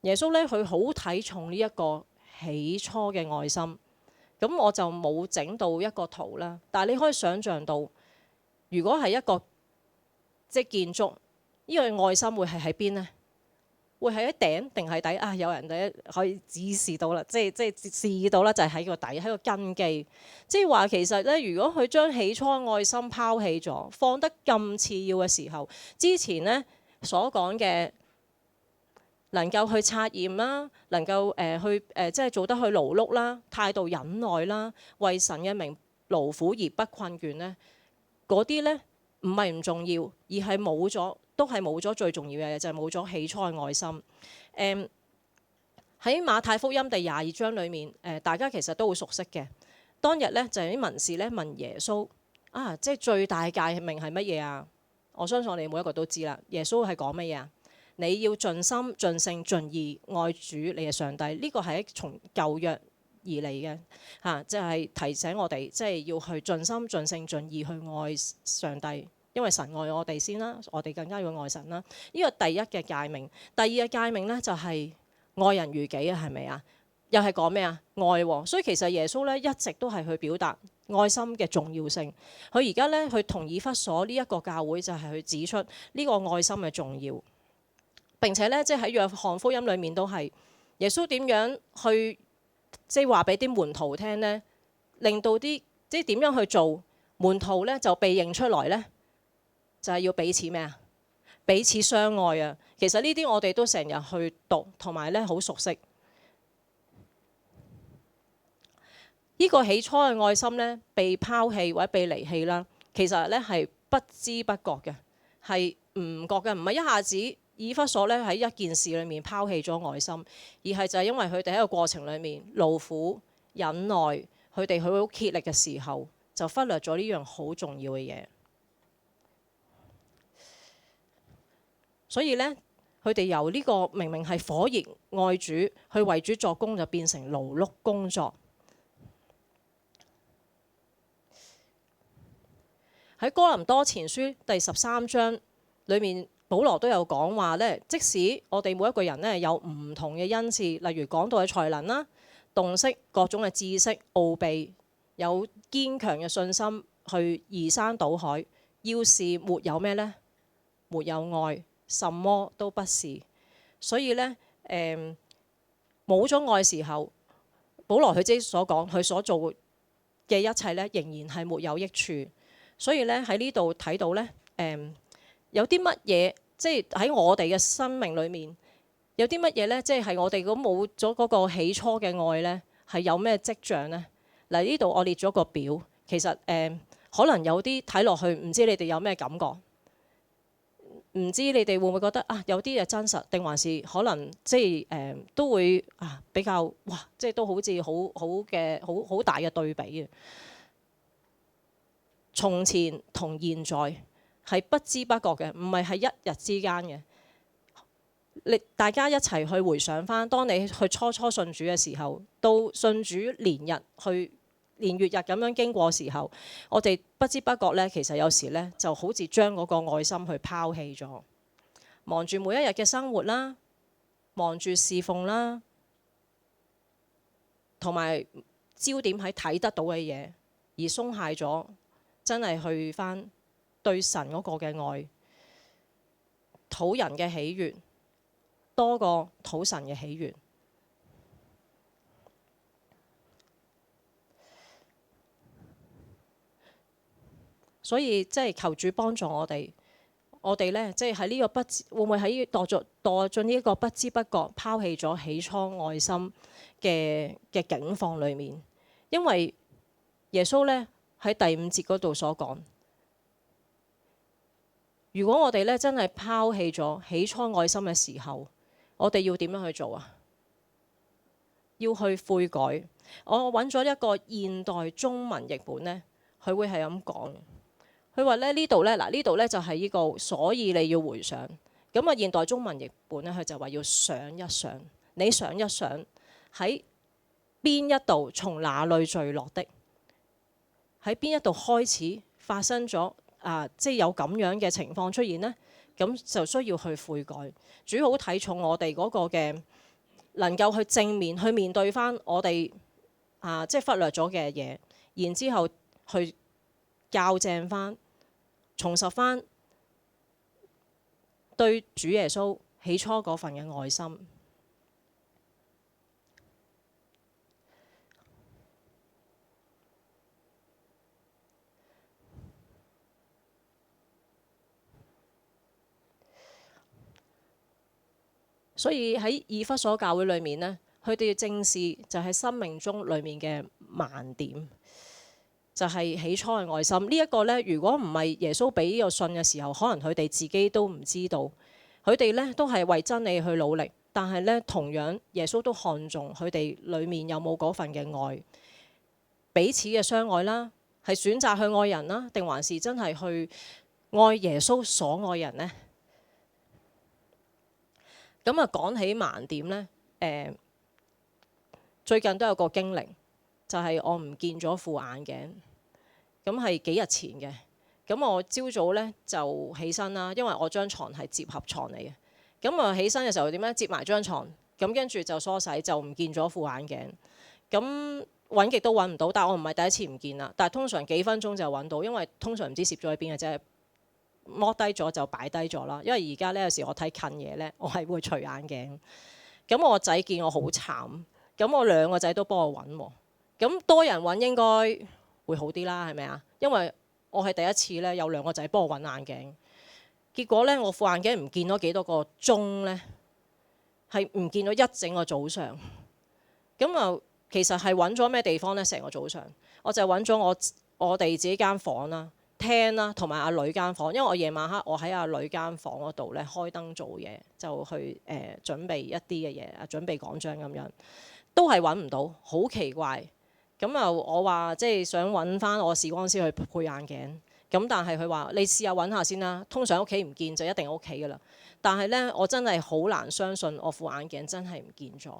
耶穌咧，佢好睇重呢一個起初嘅愛心。咁我就冇整到一個圖啦，但係你可以想像到，如果係一個即係建築，呢個愛心會係喺邊呢？會係喺頂定係底啊？有人哋可以指示到啦，即係試到啦，就係喺個底，喺個根基。即係話其實咧，如果佢將起初愛心拋棄咗，放得咁次要嘅時候，之前呢所講嘅能夠去察驗啦，能夠即係做得去勞碌啦，態度忍耐啦，為神嘅名勞苦而不困倦呢，嗰啲呢唔係唔重要，而係冇咗。都係冇咗最重要嘅嘢，就係冇咗起初嘅愛心。喺馬太福音第22章裏面，大家其實都好熟悉嘅。當日呢，就係啲文士咧問耶穌啊，即係最大誡命係乜嘢啊？我相信我哋每一個都知啦。耶穌係講乜嘢啊？你要盡心、盡性、盡意愛主你嘅上帝。呢個係從舊約而嚟嘅嚇，即係提醒我哋，即係要去盡心、盡性、盡意去愛上帝。因為神愛我哋先啦，我哋更加要愛神啦。呢個第一嘅誡命，第二嘅誡命呢，就係愛人如己啊，係咪啊？又係講咩啊？愛喎。所以其實耶穌呢一直都係去表達愛心嘅重要性。佢而家呢，去同以弗所呢一個教會就係去指出呢個愛心嘅重要。並且呢，即係喺約翰福音裏面都係耶穌點樣去即係話俾啲門徒聽呢，令到啲即係點樣去做門徒呢就被認出來呢。就係要彼此咩啊？彼此相愛啊！其實呢啲我哋都成日去讀，同埋咧好熟悉。呢個起初嘅愛心咧，被拋棄或者被離棄啦，其實咧係不知不覺嘅，係唔覺嘅，唔係一下子以弗所咧喺一件事裏面拋棄咗愛心，而係就係因為佢哋喺個過程裏面勞苦忍耐，佢哋去好竭力嘅時候，就忽略咗呢樣好重要嘅嘢。所以咧，佢哋由呢個明明係火熱愛主，去為主作工，就變成勞碌工作。喺哥林多前書第13章裏面，保羅都有講話咧，即使我哋每一個人咧有唔同嘅恩賜，例如講道嘅才能啦、洞悉各種嘅知識、奧秘，有堅強嘅信心去移山倒海，要是沒有咩呢？沒有愛，什麼都不是。所以呢，冇咗愛時候，保羅佢自己所講，佢所做嘅一切呢，仍然係沒有益處。所以呢，喺呢度睇到呢，有啲乜嘢，即係喺我哋嘅生命裏面，有啲乜嘢呢？即係我哋如果冇咗嗰個起初嘅愛呢，係有咩跡象呢？嗱，呢度我列咗個表，其實可能有啲睇落去，唔知你哋有咩感覺？唔知你哋會唔會覺得啊，有啲係真實，定還是可能即係都會啊比較哇，即係都好似好大嘅對比嘅。從前同現在係不知不覺嘅，唔係喺一日之間嘅。大家一齊去回想返，當你去初信主嘅時候，到信主年月日咁樣經過時候，我哋不知不覺咧，其實有時咧就好似將嗰個愛心去拋棄咗，忙住每一日嘅生活啦，忙住侍奉啦，同埋焦點喺睇得到嘅嘢，而鬆懈咗真係去返對神嗰個嘅愛，討人嘅喜悅多過討神嘅喜悅。所以即係求主幫助我哋咧，即係喺呢個會唔會喺墮進呢一個不知不覺拋棄咗起初愛心嘅境況裏面？因為耶穌咧喺第5節嗰度所講，如果我哋咧真係拋棄咗起初愛心嘅時候，我哋要點樣去做啊？要去悔改。我揾咗一個現代中文譯本咧，佢會係咁講。佢話咧呢度咧，嗱呢度咧就係呢個，所以你要回想。咁啊，現代中文譯本咧，佢就話要想一想。你想一想喺邊一度從哪裏墜落的？喺邊一度開始發生咗即係有咁樣嘅情況出現呢？咁就需要去悔改。主好睇重我哋嗰個嘅能夠去正面去面對翻我哋即係忽略咗嘅嘢，然之後去校正翻、重拾翻對主耶穌起初嗰份嘅愛心。所以喺以弗所教會裏面呢，佢哋要正視就係生命中裏面嘅盲點，就係起初嘅愛心。呢一個呢，如果唔係耶穌俾呢個信嘅時候，可能佢哋自己都唔知道。佢哋呢都係為真理去努力，但係呢，同樣耶穌都看重佢哋裏面有冇嗰份嘅愛，彼此嘅相愛啦，係選擇去愛人啦，定還是真係去愛耶穌所愛人呢？咁講起盲點呢，最近都有個經歷，就係我唔見咗副眼鏡。咁係幾日前嘅。咁我朝早呢就起身啦，因為我張床係摺合床嚟嘅。咁我起身嘅時候點樣摺埋張床，咁跟住就梳洗，就唔見咗副眼鏡。咁揾極都揾唔到，但係我唔係第一次唔見啦。但係通常幾分鐘就揾到，因為通常唔知攝咗喺邊嘅啫。摸低咗就擺低咗啦，因為而家呢，有時我睇近嘢呢，我係會除眼鏡。咁我仔見我好慘，咁我兩個仔都幫我揾喎。咁多人揾應該會好啲啦，係咪啊？因為我係第一次呢，有兩個仔幫我揾眼鏡。結果呢，我副眼鏡唔見咗幾多個鐘呢，係唔見咗一整個早上。咁其實係揾咗咩地方呢？成個早上我就揾咗我哋自己間房啦、廳啦，同埋阿女間房，因為我夜晚黑我喺阿女間房嗰度咧開燈做嘢，就去準備一啲嘅嘢，準備講章咁樣，都係揾唔到，好奇怪。咁我話即係想揾翻我視光師去配眼鏡，咁但係佢話你試下揾下先啦。通常屋企唔見就一定喺屋企噶啦，但係呢，我真係好難相信我副眼鏡真係唔見咗。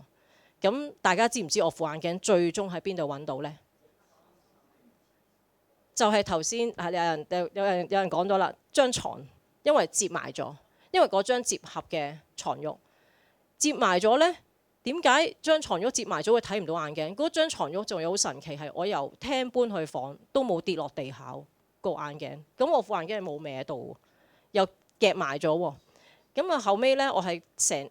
咁大家知唔知我副眼鏡最終喺邊度揾到呢？就係頭先有人講咗啦，張床因為摺埋咗，因為嗰張摺合嘅床褥摺埋咗呢。點解張床褥摺埋咗會睇唔到眼鏡？嗰張床褥仲有好神奇係，我由廳搬去房都冇跌落地下個眼鏡。咁我副眼鏡係冇歪到，又夾埋咗喎。咁後尾呢，我係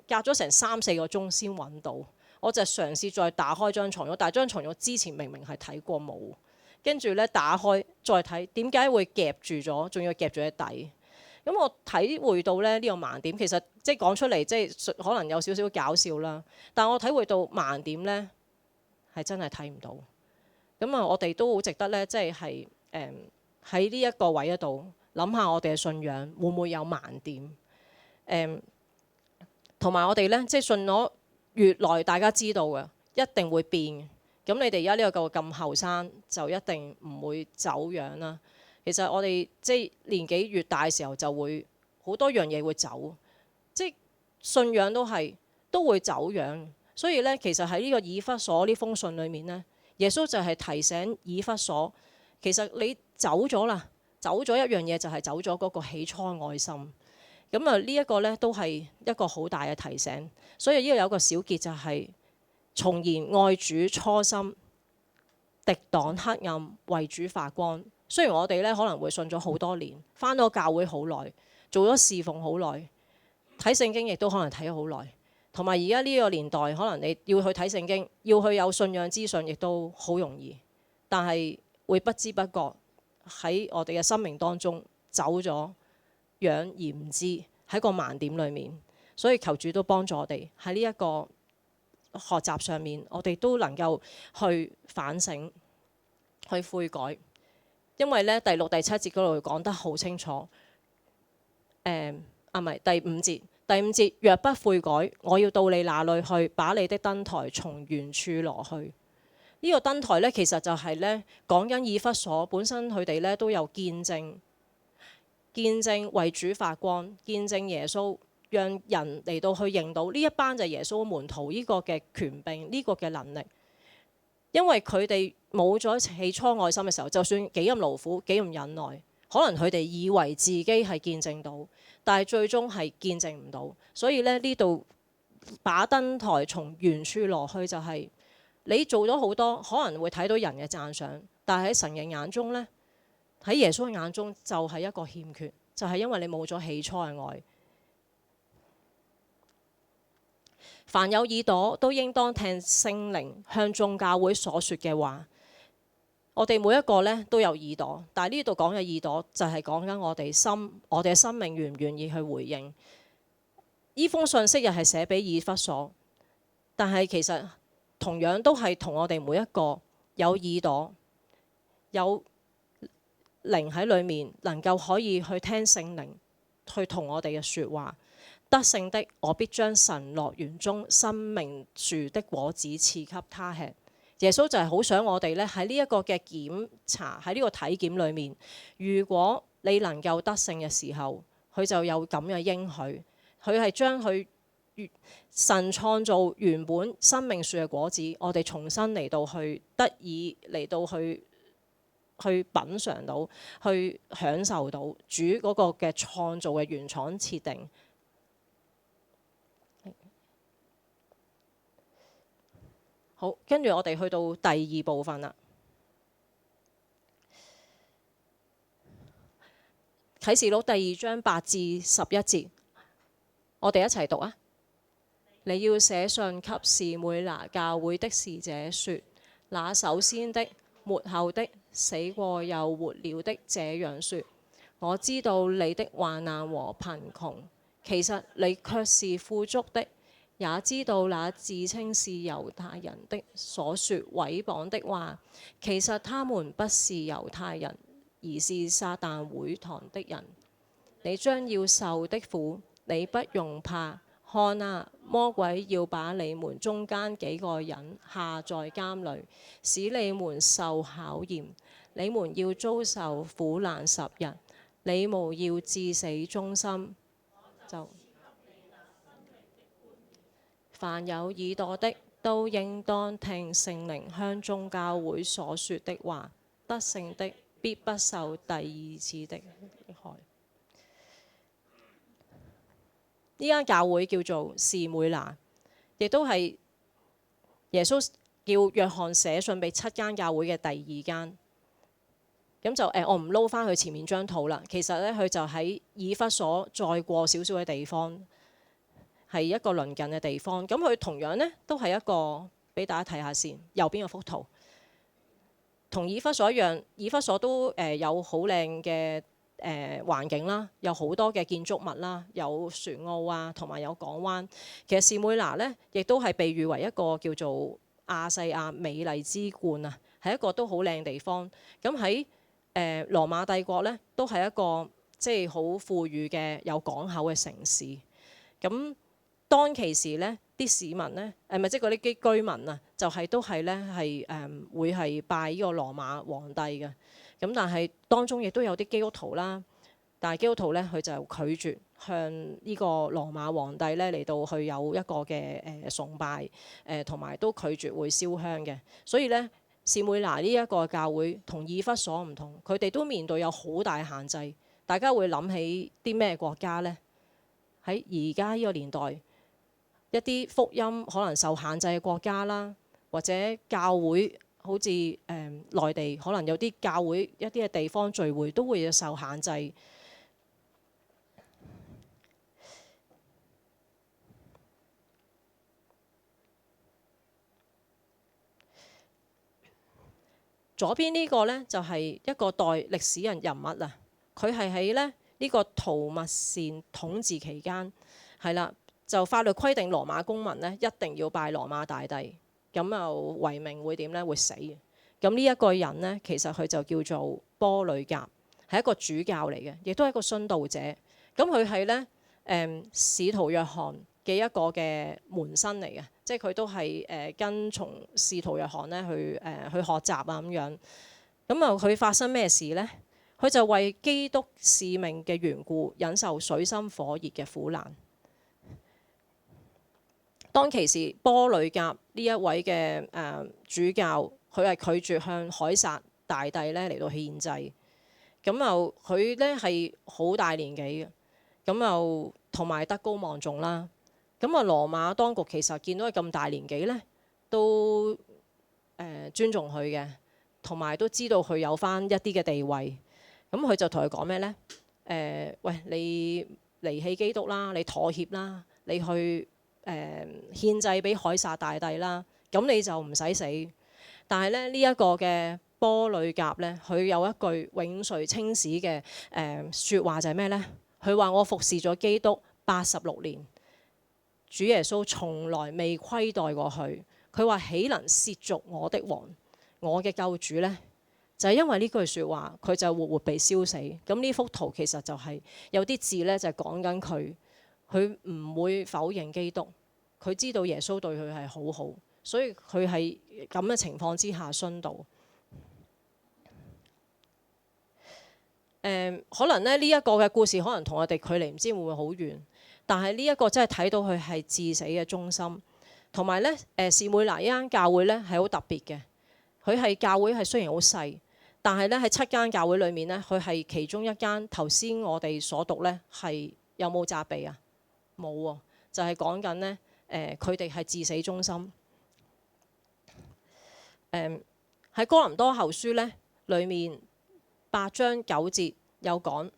隔咗成3-4個鐘先揾到。我就嘗試再打開張床褥，但係張床褥之前明明係睇過冇。跟住咧打開再睇，點解會夾住咗？仲要夾住喺底。咁我體會到咧呢個盲點，其實即係講出嚟，即係可能有少少搞笑啦。但我體會到盲點咧係真係睇唔到。咁我哋都好值得咧，即係喺呢一個位嗰度諗下我哋嘅信仰會唔會有盲點？同埋我哋咧，即係信咗越來，大家知道嘅一定會變。咁你哋而家呢個咁後生，就一定唔會走樣啦。其實我哋即係年紀越大嘅時候，就會好多樣嘢會走，即係信仰都會走樣。所以咧，其實喺呢個以弗所呢封信裏面咧，耶穌就係提醒以弗所，其實你走咗啦，走咗一樣嘢就係走咗嗰個起初愛心。咁呢一個咧都係一個好大嘅提醒。所以呢個有一個小結就係、重燃愛主初心，敵擋黑暗，為主發光。雖然我哋咧可能會信咗好多年，返咗教會好耐，做咗侍奉好耐，睇聖經亦都可能睇咗好耐。同埋而家呢個年代，可能你要去睇聖經，要去有信仰資訊，亦都好容易。但係會不知不覺喺我哋嘅生命當中走咗樣而唔知，喺個盲點裡面。所以求主都幫助我哋喺呢一個學習上面，我哋都能夠去反省、去悔改。因為咧第6、第7節嗰度講得好清楚。唔係第5節。第5節，若不悔改，我要到你那裡去，把你的燈台從原處挪去。呢個燈台咧，其實就係咧講緊以弗所本身佢哋咧都有見證為主發光，見證耶穌，讓人嚟到去認到呢一班就係耶穌門徒呢個嘅權柄，呢個嘅能力。因為佢哋冇咗起初愛心嘅時候，就算幾咁勞苦、幾咁忍耐，可能佢哋以為自己係見證到，但係最終係見證唔到。所以咧，呢度把燈台從原處落去，就係你做咗好多，可能會睇到人嘅讚賞，但係喺神嘅眼中呢，喺耶穌嘅眼中就係一個欠缺，就係因為你冇咗起初嘅愛。凡有耳朵都應當聽聖靈向眾教會所說嘅話。我哋每一個咧都有耳朵，但係呢度講嘅耳朵就係講緊我哋心，我哋嘅生命願唔願意去回應。呢封信息又係寫俾以弗所，但係其實同樣都係同我哋每一個有耳朵、有靈喺裏面，能夠可以去聽聖靈去同我哋嘅説話。得勝的，我必將神樂園中生命樹的果子賜給他吃。耶穌就係好想我哋咧喺呢一個嘅檢查，喺呢個體檢裏面，如果你能夠得勝嘅時候，佢就有咁嘅應許。佢係將佢神創造原本生命樹嘅果子，我哋重新嚟到去得以嚟到去品嚐到，去享受到主嗰個嘅創造嘅原廠設定。好，跟住我哋去到第二部分啦。啟示錄第2章8至11節，我哋一齊讀啊！你要寫信給士每拿教會的使者說：那首先的、末後的、死過又活了的這樣說：我知道你的患難和貧窮，其實你卻是富足的。也知道那自稱是猶太人的所說毀謗的話，其實他們不是猶太人，而是撒但會堂的人。你將要受的苦，你不用怕。看啊，魔鬼要把你們中間幾個人下在監裏，使你們受考驗。你們要遭受苦難10日，你務要至死忠心。凡有耳朵的，都應當聽聖靈向眾教會所說的話。得勝的，必不受第二次的害。呢間教會叫做士每拿，亦都係耶穌叫約翰寫信俾7間教會嘅第2間。咁就我唔撈翻佢前面張圖啦。其實咧，佢就喺以弗所再過少少嘅地方。係一個鄰近嘅地方，咁佢同樣呢都係一個，俾大家睇下先，右邊嗰幅圖，同以弗所一樣，以弗所都有好靚嘅環境啦，有好多嘅建築物啦，有船澳啊，同埋有港灣。其實士每拿呢，亦都係被譽為一個叫做亞細亞美麗之冠啊，係一個都好靚地方。咁喺羅馬帝國呢，都係一個即係好富裕嘅有港口嘅城市。咁當其時呢啲市民呢，咪即係嗰啲居民啊，就係都係呢係會係拜呢個羅馬皇帝嘅。咁但係當中亦都有啲基督徒啦，但係基督徒呢，佢就拒絕向呢個羅馬皇帝呢嚟到去有一個嘅崇拜，同埋都拒絕會燒香嘅。所以呢，士每拿呢一個教會同以弗所唔同，佢哋都面對有好大限制。大家會諗起啲咩國家呢？喺而家呢個年代，一啲福音可能受限制嘅國家啦，或者教會好似內地可能有啲教會一啲嘅地方聚會都會受限制。左邊呢個呢，就係一個代歷史人物啊，佢係喺呢個圖密善統治期間係啦。就法律規定羅馬公民呢一定要拜羅馬大帝，咁又為命會點呢？會死嘅。咁呢一個人呢，其實佢就叫做波呂甲，係一個主教嚟嘅，亦都係一個殉道者。咁佢係呢使徒約翰嘅一個嘅門生嚟嘅，即係佢都係跟從使徒約翰呢去學習啊咁樣。咁啊，佢發生咩事呢？佢就為基督使命嘅緣故，忍受水深火熱嘅苦難。當其時，波呂甲呢一位嘅主教，佢係拒絕向凱撒大帝咧嚟到獻祭。咁又佢咧係好大年紀嘅，咁又同埋德高望重啦。咁啊，羅馬當局其實見到佢咁大年紀咧，都尊重佢嘅，同埋都知道佢有返一啲嘅地位。咁佢就同佢講咩咧？喂，你離棄基督啦，你妥協啦，你去獻祭俾凱撒大帝啦，咁你就唔使死。但係咧呢一個嘅波呂甲咧，佢有一句永垂青史嘅説話就係咩咧？佢話我服侍咗基督86年，主耶穌從來未虧待過佢。佢話豈能褻瀆我的王，我嘅救主呢？就係因為呢句説話，佢就活活被燒死。咁呢幅圖其實就係有啲字呢，就係講緊佢，佢唔會否認基督，佢知道耶穌對佢係好好，所以佢係咁嘅情況之下殉道。可能咧呢一個嘅故事可能同我哋距離唔知會唔會好遠，但係呢一個真係睇到佢係至死嘅忠心，同埋咧士每拿呢間教會咧係好特別嘅，佢係教會係雖然好細，但係咧喺7間教會裏面咧，佢係其中一間。頭先我哋所讀咧係有冇責備啊？冇喎，就係講緊咧佢哋係至死忠心。喺哥林多後書咧裏面8章9節有講，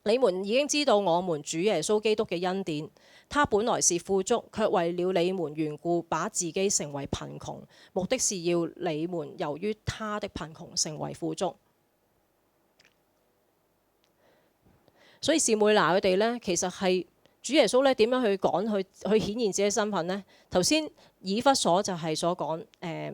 你們已經知道我們主耶穌基督嘅恩典，他本來是富足，卻為了你們緣故，把自己成為貧窮，目的是要你們由於他的貧窮成為富足。所以士每拿佢哋呢，其實係主耶穌咧點樣去講去顯現自己身份呢？頭先以弗所就係所講，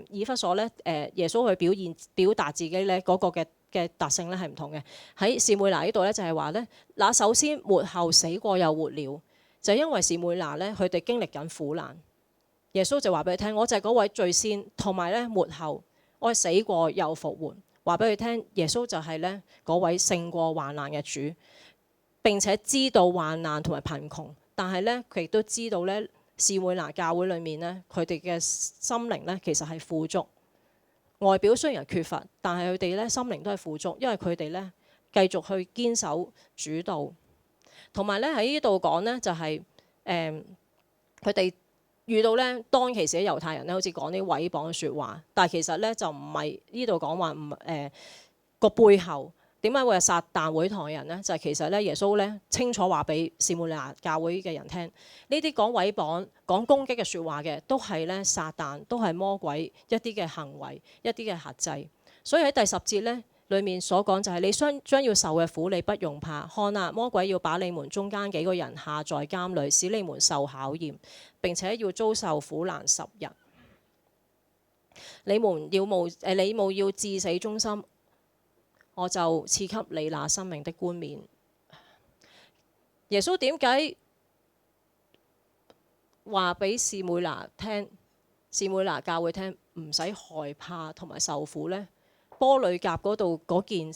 以弗所咧耶穌去表達自己咧嗰個嘅特性咧係唔同嘅。喺士每拿呢度咧就係話咧，那首先末後死過又活了，就係因為士每拿咧佢哋經歷緊苦難，耶穌就話俾佢聽，我就係嗰位最先，同埋咧末後我係死過又復活，話俾佢聽，耶穌就係咧嗰位勝過患難嘅主。並且知道患難同埋貧窮，但係咧佢亦都知道咧士每拿教會裏面咧佢哋嘅心靈咧其實係富足，外表雖然係缺乏，但係佢哋咧心靈都係富足，因為佢哋咧繼續去堅守主道，同埋咧喺呢度講咧就係佢哋遇到咧當其時嘅猶太人咧，好似講啲毀謗嘅説話，但係其實咧就唔係呢度講話唔個背後。點解會係撒但會堂嘅人呢？就係其實咧，耶穌咧清楚話俾士每拿教會嘅人聽，呢啲講毀謗、講攻擊嘅説話嘅，都係咧撒但，都係魔鬼一啲嘅行為、一啲嘅轄制。所以喺第10節咧裏面所講就係你將要受嘅苦，你不用怕。看啊，魔鬼要把你們中間幾個人下在監裏，使你們受考驗，並且要遭受苦難10日。你們要至死忠心，我就賜給你那生命的冠冕。耶穌點解話俾士每拿聽、士每拿教會聽唔使害怕同埋受苦呢？波呂甲嗰度嗰件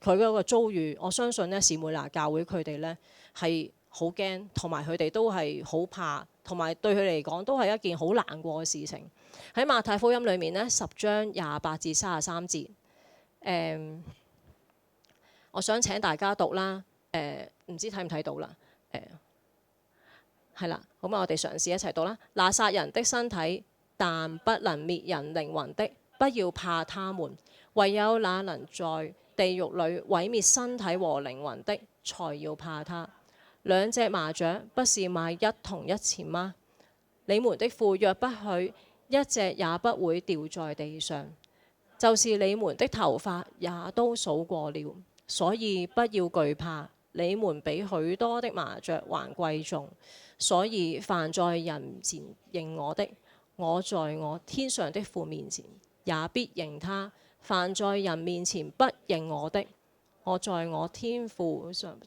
佢嗰個遭遇，我相信呢士每拿教會佢哋呢係好驚，同埋佢哋都係好怕，同埋對佢嚟講都係一件好難過嘅事情。喺馬太福音裏面呢10章28至33節，我想請大家讀啦，唔知睇唔睇到啦？係啦，咁我哋嘗試一齊讀啦。那殺人的身體，但不能滅人靈魂的，不要怕他們；唯有那能在地獄裏毀滅身體和靈魂的，才要怕他。2隻麻雀不是賣一銅1錢嗎？你們的父若不許，一隻也不會掉在地上。就是你們的頭髮也都數過了。所以不要懼怕，你們比許多的麻雀還貴重。所以凡在人前認我的，我在我天上的父面前也必認他；凡在人面前不認我的，我在我天父上。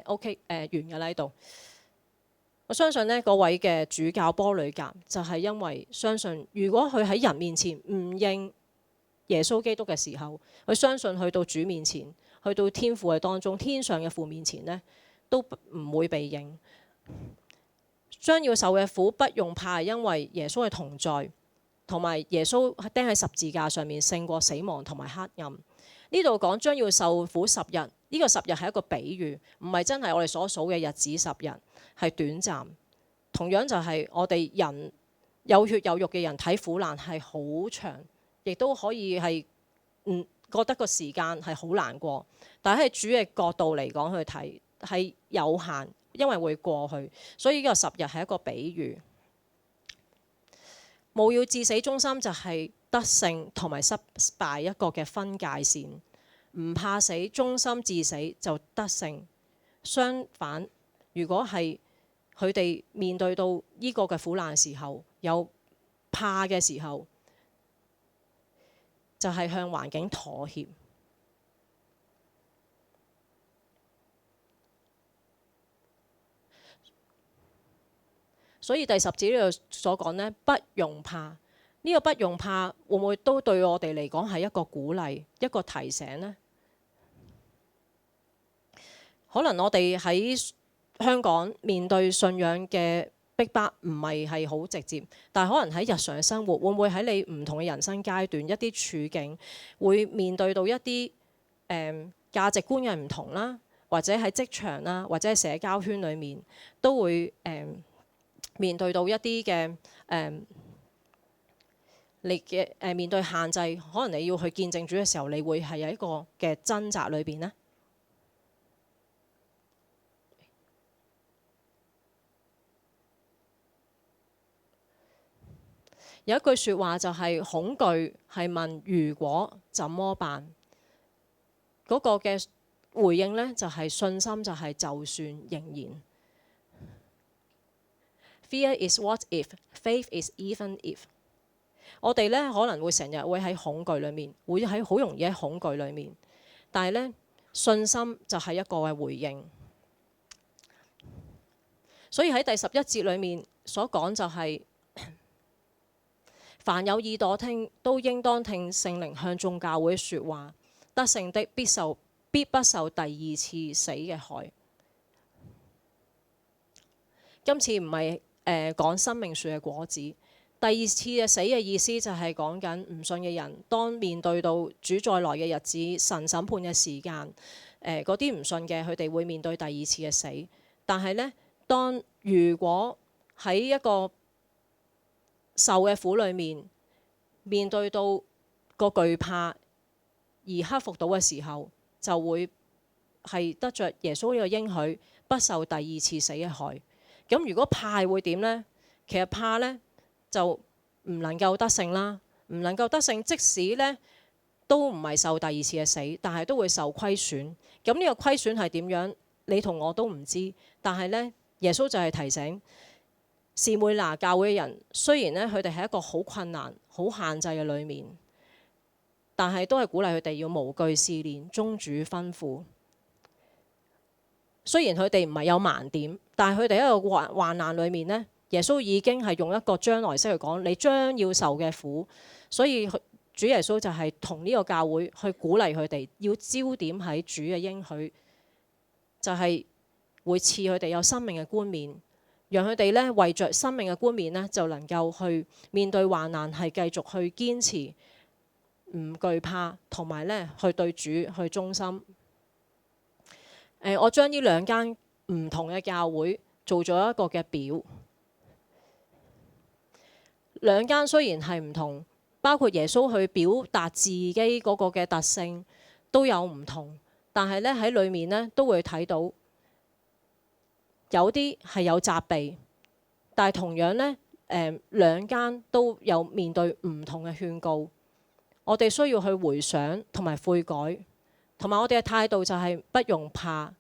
OK， 完嘅啦呢度。我相信呢嗰位嘅主教波呂甲就係因為相信，如果佢喺人面前唔認耶穌基督嘅時候，佢相信去到主面前，去到天父嘅當中，天上嘅父面前呢，都唔會被認。將要受嘅苦不用怕，係因為耶穌嘅同在，同埋耶穌釘喺十字架上面勝過死亡同埋黑暗。呢度講將要受苦10日，呢個10日係一個比喻，唔係真係我哋所數嘅日子10日，係短暫。同樣就係我哋人有血有肉嘅人睇苦難係好長，亦都可以係覺得個時間係好難過。但喺主嘅角度嚟講去睇係有限，因為會過去，所以呢個10日係一個比喻。務要至死忠心就係得勝同埋失敗一個嘅分界線，唔怕死，忠心至死就得勝。相反，如果係佢哋面對到呢個嘅苦難嘅時候，有怕嘅時候，就係向環境妥協。所以第10節呢度所講呢，不用怕。呢個不用怕會唔會都對我哋嚟講係一個鼓勵、一個提醒呢？可能我哋喺香港面對信仰嘅逼迫唔係好直接，但係可能喺日常生活會唔會喺你唔同嘅人生階段一啲處境會面對到一啲價值觀嘅唔同啦，或者喺職場啦，或者喺社交圈裡面都會面對到一啲嘅你嘅面對限制，可能你要去見證主嘅時候，你會係有一個嘅掙扎裏邊呢。有一句説話就係恐懼係問如果怎麼辦？嗰個嘅回應呢，就係信心，就係就算仍然。Fear is what if, faith is even if。我哋呢可能會成日會喺恐懼裡面，會喺好容易喺恐懼裡面，但係呢，信心就係一個嘅回應。所以喺第11節裡面所講就係、凡有耳朵聽，都應當聽聖靈向眾教會説話。得勝的必不受第二次死嘅害。今次唔係講生命樹嘅果子。第二次嘅死嘅意思就係講緊唔信嘅人，當面對到主再來嘅日子、神審判嘅時間，嗰啲唔信嘅佢哋會面對第二次嘅死。但係呢，如果喺一個受嘅苦裏面對到個懼怕而克服到嘅時候，就會係得着耶穌呢個應許，不受第二次死嘅害。咁如果怕會點呢？其實怕呢，就唔能夠得勝啦，唔能夠得勝，即使呢都唔係受第二次嘅死，但係都會受虧損。咁呢個虧損係點樣？你同我都唔知。但係呢，耶穌就係提醒士每拿教會嘅人，雖然呢，佢哋喺一個好困難、好限制嘅裏面，但係都係鼓勵佢哋要無懼試煉，忠主吩咐。雖然佢哋唔係有盲點，但係佢哋喺一個患難裏面呢，耶穌已經係用一個將來式去講你將要受嘅苦。所以主耶穌就係同呢個教會去鼓勵佢哋，要焦點喺主嘅應許，就係會賜佢哋有生命嘅冠冕，讓佢哋呢為着生命嘅冠冕呢，就能夠去面對患難，係繼續去堅持，唔懼怕，同埋呢去對主去忠心。我將呢兩間唔同嘅教會做咗一個嘅表。兩間雖然係唔同，包括耶穌去表達自己嗰個嘅特性都有唔同，但係呢喺裡面呢都會睇到有啲係有責備，但係同樣呢兩間都有面對唔同嘅勸告。我哋需要去回想同埋悔改，同埋我哋嘅態度就係不用怕。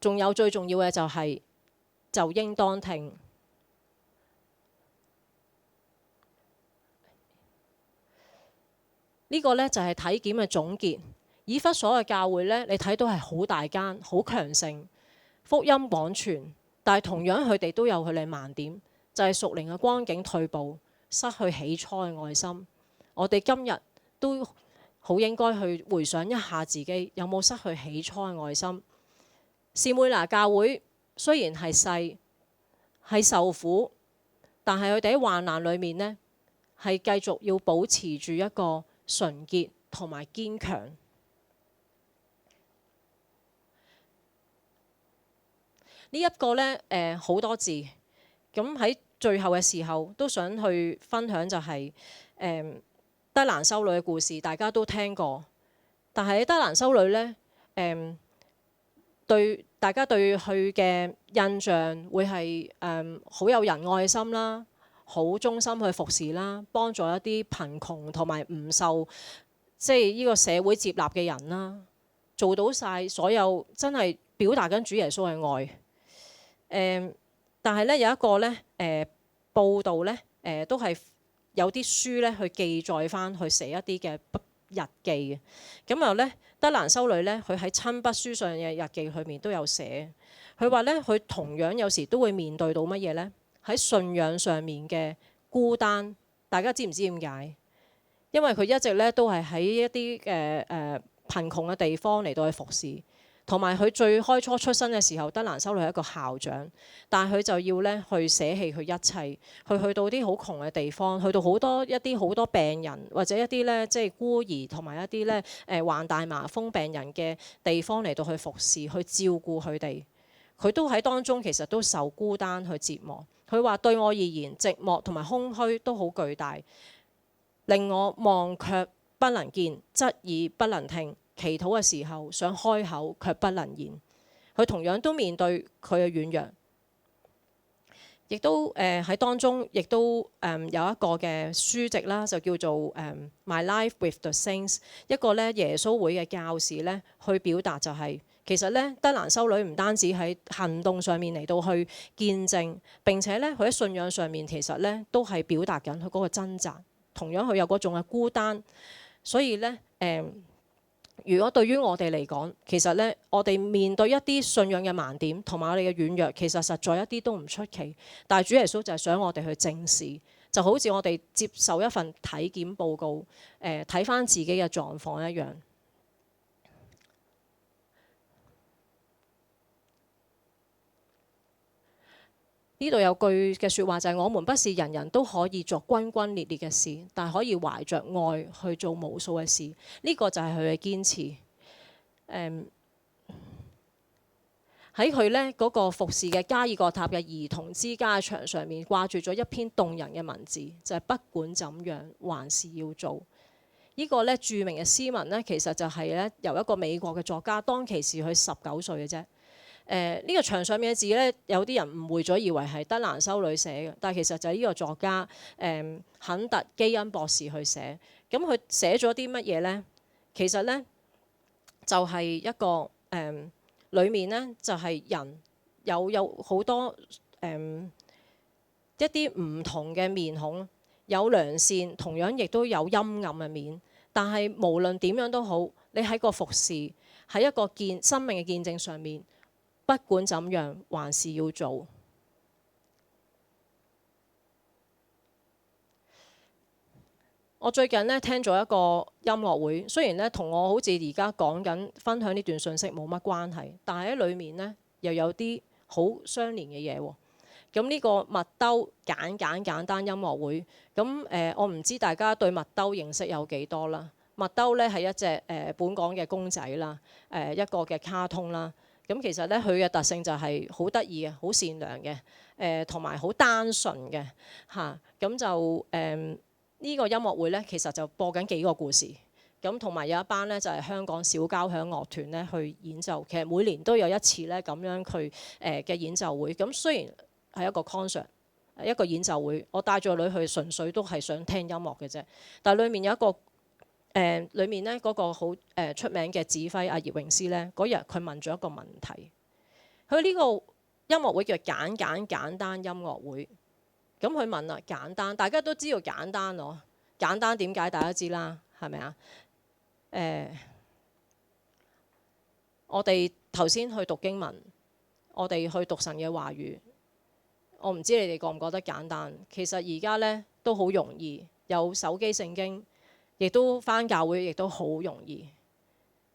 仲有最重要嘅就係就應當聽。呢個呢就係體檢嘅總結。以弗所嘅教會呢，你睇到係好大間、好強盛，福音廣傳，但係同樣佢哋都有佢哋盲點，就係屬靈嘅光景退步，失去起初嘅愛心。我哋今日都好應該去回想一下自己有冇失去起初嘅愛心。士每拿教會雖然係細係受苦，但係佢哋喺患難裏面呢，係繼續要保持住一個純潔同埋堅強。呢一個呢，好多字，咁喺最後嘅時候都想去分享就係德蘭修女嘅故事，大家都聽過。但係德蘭修女呢，對大家對佢嘅印象會係好有仁愛心啦，好忠心去服侍啦，幫助一啲貧窮同埋唔受即係呢個社會接納嘅人啦，做到晒所有真係表達緊主耶穌嘅愛。但係咧有一個咧報道咧都係有啲書咧去記載翻，去寫一啲嘅日記嘅。咁又咧德蘭修女咧，佢喺親筆書上嘅日記裏面都有寫。佢話咧，佢同樣有時都會面對到乜嘢咧？喺信仰上面嘅孤單，大家知唔知點解？因為佢一直咧都係喺一啲貧窮嘅地方嚟到去服侍。同埋佢最開初出生嘅時候，德蘭修女係一個校長，但係佢就要咧去捨棄佢一切，去到啲好窮嘅地方，去到好多病人或者一啲咧即係孤兒同埋一啲咧患大麻風病人嘅地方嚟到去服侍，去照顧佢哋。佢都喺當中其實都受孤單去折磨。佢話對我而言，寂寞同埋空虛都好巨大，令我望卻不能見，側耳不能聽。祈禱嘅時候想開口卻不能言。佢同樣都面對佢嘅軟弱，亦都喺當中亦都有一個嘅書籍啦，就叫做My Life with the Saints， 一個咧耶穌會嘅教士咧去表達就係、其實咧德蘭修女唔單止喺行動上面嚟到去見證，並且咧佢喺信仰上面其實咧都係表達緊佢嗰個掙扎，同樣佢有嗰種嘅孤單，所以咧如果對於我哋嚟講，其實咧，我哋面對一啲信仰嘅盲點同埋我哋嘅軟弱，其實實在一啲都唔出奇。但係主耶穌就係想我哋去正視，就好似我哋接受一份體檢報告，睇返自己嘅狀況一樣。呢度有句嘅説話就係：我們不是人人都可以做轟轟烈烈嘅事，但係可以懷着愛去做無數嘅事。呢個就係佢嘅堅持。喺佢呢嗰個服侍嘅加爾各答嘅兒童之家牆上面掛住咗一篇動人嘅文字，就係不管怎樣，還是要做。呢個呢著名嘅詩文呢，其實就係呢由一個美國嘅作家，當其時佢19歲嘅啫。呢個牆上面嘅字呢，有啲人誤會咗，以為係德蘭修女寫嘅，但係其實就係呢個作家肯特基恩博士去寫。咁佢寫咗啲乜嘢呢？其實呢，就係一個裡面呢，就係人有好多一啲唔同嘅面孔，有良善，同樣亦都有陰暗嘅面。但係無論點樣都好，你喺個服侍，喺一個生命嘅見證上面。不管怎樣，還是要做。我最近呢聽咗一個音樂會，雖然呢同我好似而家講緊分享呢段信息冇乜關係，但係喺裡面呢又有啲好相連嘅嘢喎。咁呢個麥兜簡單音樂會，咁我唔知大家對麥兜認識有幾多啦。麥兜呢係一隻本港嘅公仔啦，一個嘅卡通啦。咁其實咧，佢嘅特性就係好得意嘅，好善良嘅，同埋好單純嘅嚇。咁就呢個音樂會咧，其實就播緊幾個故事。咁同埋有一班咧，就係香港小交響樂團咧去演奏。其實每年都有一次咧咁樣佢嘅演奏會。咁雖然係一個 concert，一個演奏會，我帶咗個女去，純粹都係想聽音樂嘅啫。但係裡面有一個。裏面呢嗰個好出名嘅指揮阿葉詠詩呢，嗰日佢問咗一個問題。佢呢個音樂會叫簡單音樂會。咁佢問啦，簡單，大家都知道簡單咯。簡單點解大家知啦，係咪啊？我哋頭先去讀經文，我哋去讀神嘅話語。我唔知你哋覺唔覺得簡單？其實而家呢都好容易，有手機聖經。亦都返教會，亦都好容易。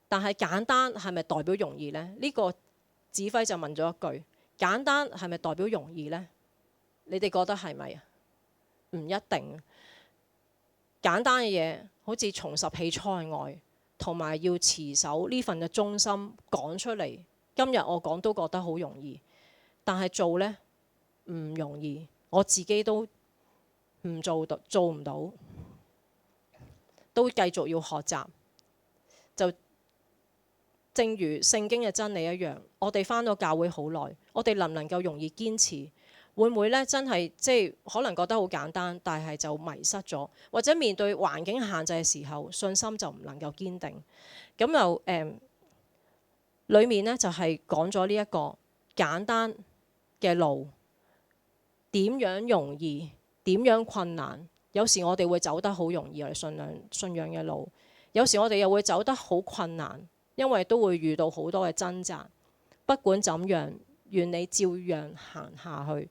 但係簡單係咪代表容易呢？呢個指揮就問咗一句：簡單係咪代表容易呢？你哋覺得係咪啊？唔一定。簡單嘅嘢好似重拾起初嘅愛，同埋要持守呢份嘅忠心講出嚟。今日我講都覺得好容易，但係做呢唔容易。我自己都唔做到，做唔到，都繼續要學習。就正如聖經嘅真理一樣，我哋返到教會好耐，我哋能唔能夠容易堅持？會唔會咧真係即係可能覺得好簡單，但係就迷失咗，或者面對環境限制嘅時候，信心就唔能夠堅定。咁又裡面呢，就係講咗呢一個簡單嘅路點樣容易，點樣困難。有時我哋會走得好容易，我哋信仰嘅路；有時我哋又會走得好困難，因為都會遇到好多嘅掙扎。不管怎樣，願你照樣行下去。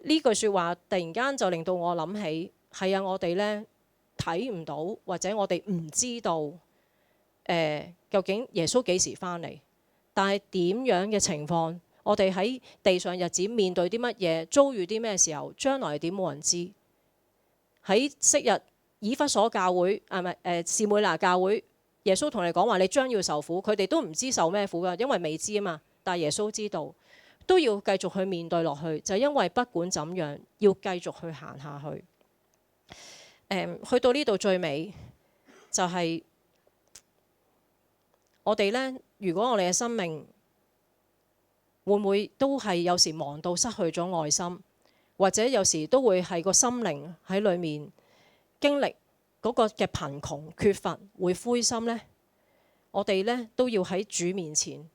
呢句説話突然間就令到我諗起，係啊，我哋呢睇唔到，或者我哋唔知道，究竟耶穌幾時返嚟？但係點樣嘅情況，我哋喺地上日子面對啲乜嘢，遭遇啲咩時候，將來係點冇人知。喺昔日以弗所教會士每拿教會，耶穌同你講話，你將要受苦，佢哋都唔知受咩苦㗎，因為未知啊嘛。但係耶穌知道，都要繼續去面對落去，就因為不管怎樣，要繼續去行下去。去到呢度最尾，就係我哋呢，如果我哋嘅生命會唔會都係有時忙到失去咗愛心，或者有時都會係個心靈喺裏面經歷嗰個嘅貧窮缺乏，會灰心呢？我哋呢，都要喺主面前，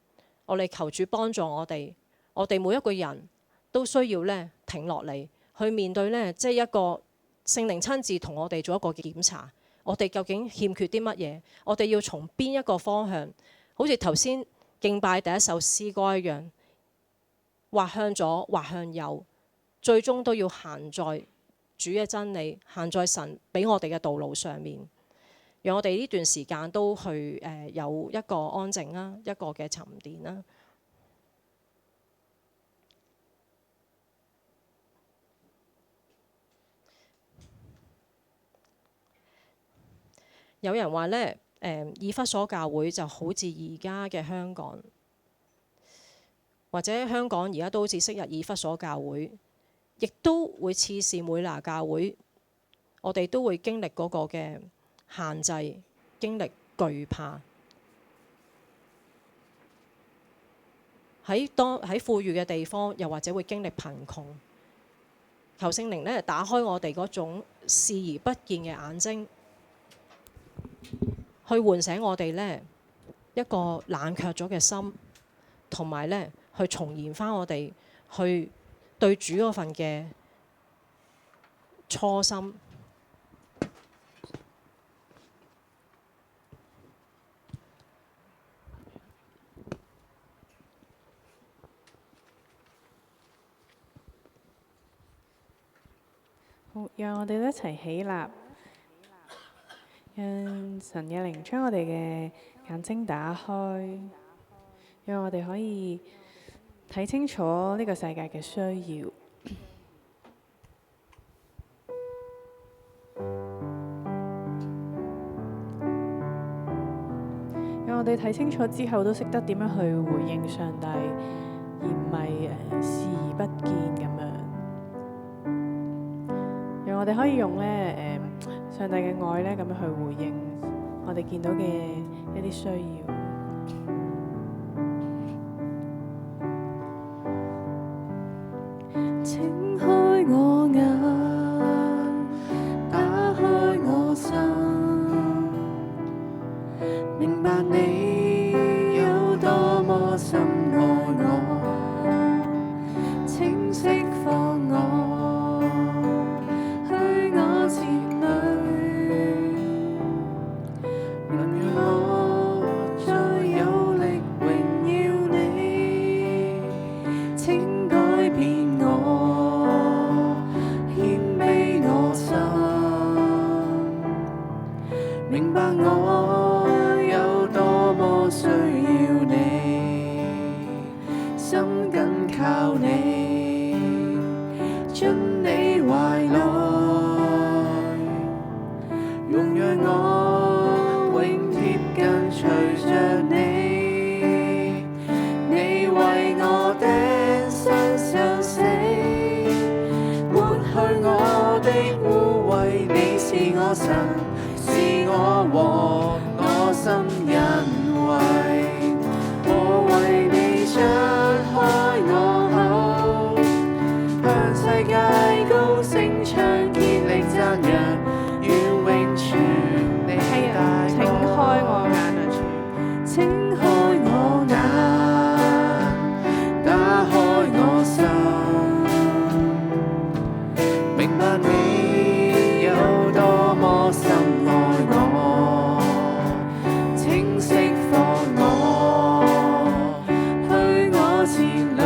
我哋求主幫助我哋。我哋每一個人都需要呢停落嚟去面對呢，即係一個聖靈親自同我哋做一個檢查。我哋究竟欠缺啲乜嘢？我哋要從邊一個方向？好似頭先敬拜第一首詩歌一樣，或向左，或向右，最終都要行在主嘅真理，行在神俾我哋嘅道路上面。讓我哋呢段時間都去有一個安靜啦，一個嘅沉澱啦。有人話呢，以弗所教會就好似而家嘅香港，或者香港而家都好似昔日以弗所教會，亦都會似士每拿教會，我哋都會經歷嗰個嘅限制，經歷懼怕。喺富裕嘅地方，又或者會經歷貧窮。求聖靈呢，打開我哋嗰種視而不見嘅眼睛，去喚醒我哋呢一個冷卻咗嘅心，同埋呢去重燃返我哋去對主嗰份嘅初心。
好，讓我哋一齊起立，讓神嘅靈將我哋嘅眼睛打開，讓我哋可以睇清楚呢個世界嘅需要。讓我哋睇清楚之後，都識得點樣去回應上帝，而唔係視而不見咁樣。讓我哋可以用上帝嘅愛咁樣去回應我哋見到嘅一啲需要。
請開我眼，打開我心，明白你有多麼深愛我，請釋放我去我前裏，能讓我再進你懷內，容讓我永貼緊隨着你。你為我釘身受死，抹去我的污穢。你是我神，是我王，我心欣慰。我為你張開我口，向世界高聲唱，竭力讚揚，願永傳你大
請開我眼啊，主！
請開我眼，打開我心，明白你有多麼深愛我，請釋放我去我前裏，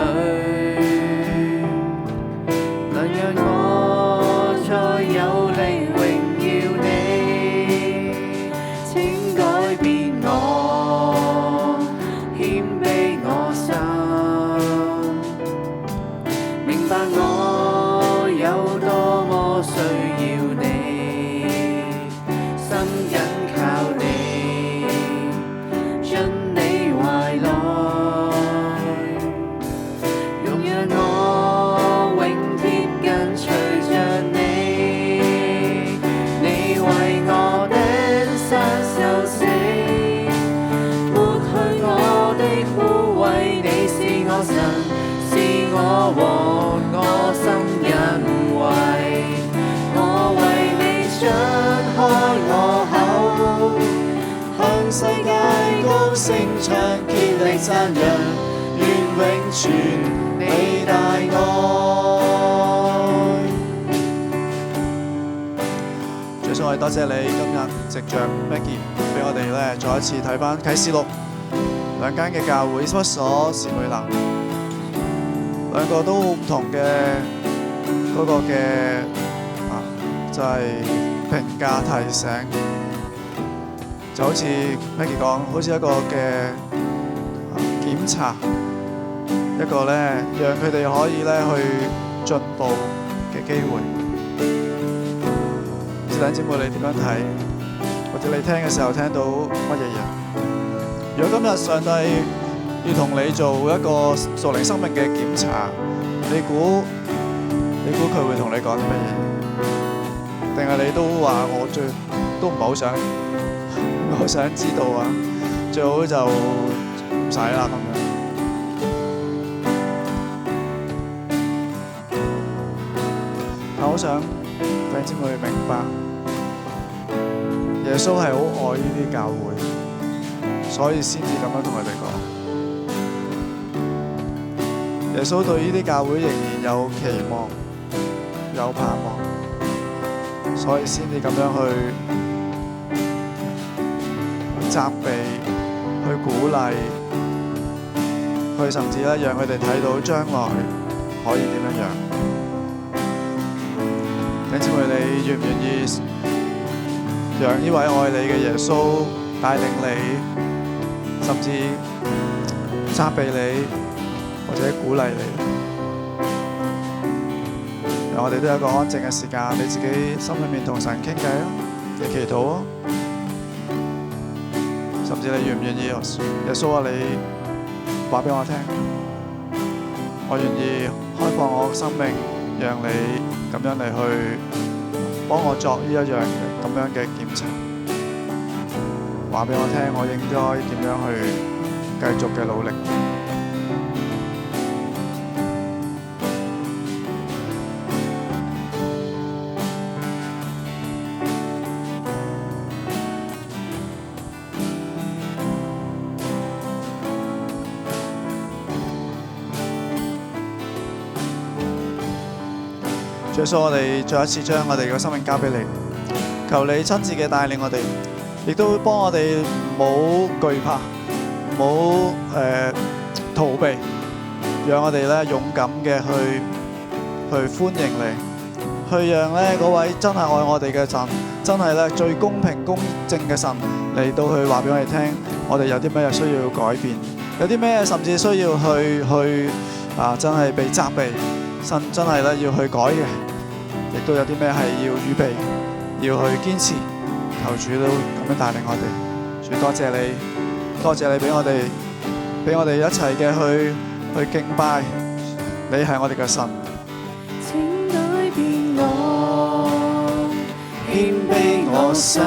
能讓我再有力榮耀你，請改變我，謙卑我心，明白我有多麼需要你，心緊靠你，進你懷內，容讓我永貼緊隨着你。你為我釘身受死，抹去我的污穢。你是我神，是我王，我心欣慰。我為你張開我口，向世界高聲唱，竭力讚揚，願永傳你大愛。
主耶穌，我哋多謝你今日藉着 Maggie 俾我哋咧再一次睇翻啟示錄兩間嘅教會，以弗所、士每拿，兩個都好唔同嘅嗰個嘅就係評價提醒，就好似 Maggie 講，好似一個嘅檢查，一個咧讓佢哋可以咧去進步嘅機會。弟兄姊妹，你點樣睇？或者你聽嘅時候聽到乜嘢嘢？如果今日上帝要同你做一個屬靈生命嘅檢查，你估佢會同你講啲乜嘢？定係你都話我都唔係好想，好想知道啊？最好就唔使啦咁樣。但我想弟兄姊妹明白，耶穌係好愛呢啲教會，所以先至咁樣同佢哋講。耶穌對呢啲教會仍然有期望，有盼望，所以先至咁樣去責備、去鼓勵、去甚至咧讓佢哋睇到將來可以點樣樣。弟兄姊妹，你願唔願意讓呢位愛你嘅耶穌帶領你，甚至責備你或者鼓勵你？讓我哋都有一個安靜嘅時間，你自己心裏面同神傾偈啊，你祈禱啊，甚至你願唔願意？耶穌啊，你話俾我聽，我願意開放我生命，讓你咁樣嚟去幫我作呢一樣咁樣嘅檢查，話俾我聽，我應該點樣去繼續嘅努力。主耶穌，我哋再一次將我哋嘅生命交俾你，求你親自嘅帶領我哋，亦都幫我哋唔好懼怕，唔好逃避，讓我哋咧勇敢嘅去歡迎你，去讓咧嗰位真係愛我哋嘅神，真係咧最公平公正嘅神嚟到去話俾我哋聽，我哋有啲咩需要改變，有啲咩甚至需要去真係被責備，神真係咧要去改嘅，亦都有啲咩係要預備，要去堅持。求主都咁樣帶領我哋。主多謝你，多謝你俾我哋一齊嘅去敬拜。你係我哋嘅神。
請改變我，
謙卑我心，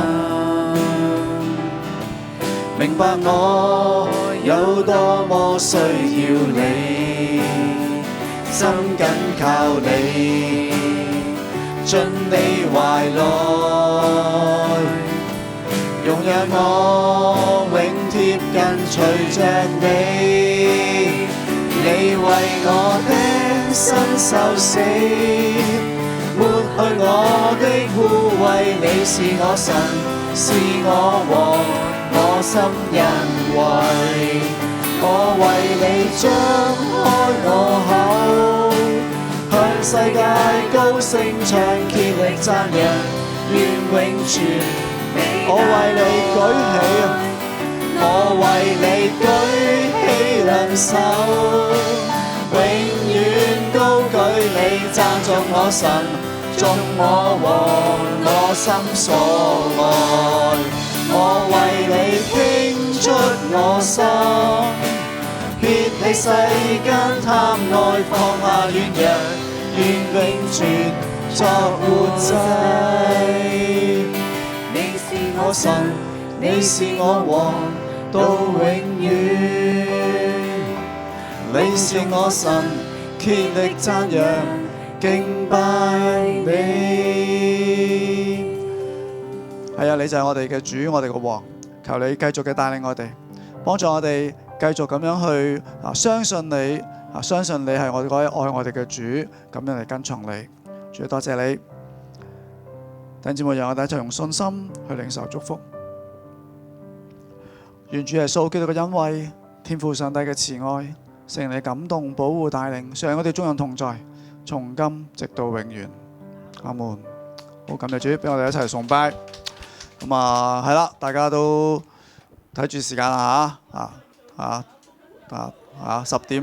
明白我有多麼需要你，心緊靠你，進你懷內，容讓我永貼緊隨着你，你為我釘身受死，抹去我的污穢，你是我神，是我王，我心欣慰。我為你張開我口，向世界高聲唱，竭力讚揚，願永存。我為你舉起，我為你舉起兩手，永遠高舉你，讚頌我神，頌我王，我心所愛。我為你傾出我心，撇棄世間貪愛，放下軟弱，願永存作活祭。你是我神，你是我王，到永遠。你是我神，竭力讚揚，敬拜你。
係啊，你就係我哋嘅主，我哋嘅王。求你繼續嘅帶領我哋，幫助我哋繼續咁樣去相信你，相信你係我哋嗰位愛我哋嘅主，咁樣嚟跟從你。主，多謝你。弟兄姊妹，讓我哋一齊用信心去領受祝福。願主耶穌基督嘅恩惠、天父上帝嘅慈愛、聖靈嘅感動、保護、帶領，常我哋眾人同在，從今直到永遠。阿門。好，感謝主，俾我哋一齊崇拜。咁係啦，大家都睇住時間啦嚇，10點。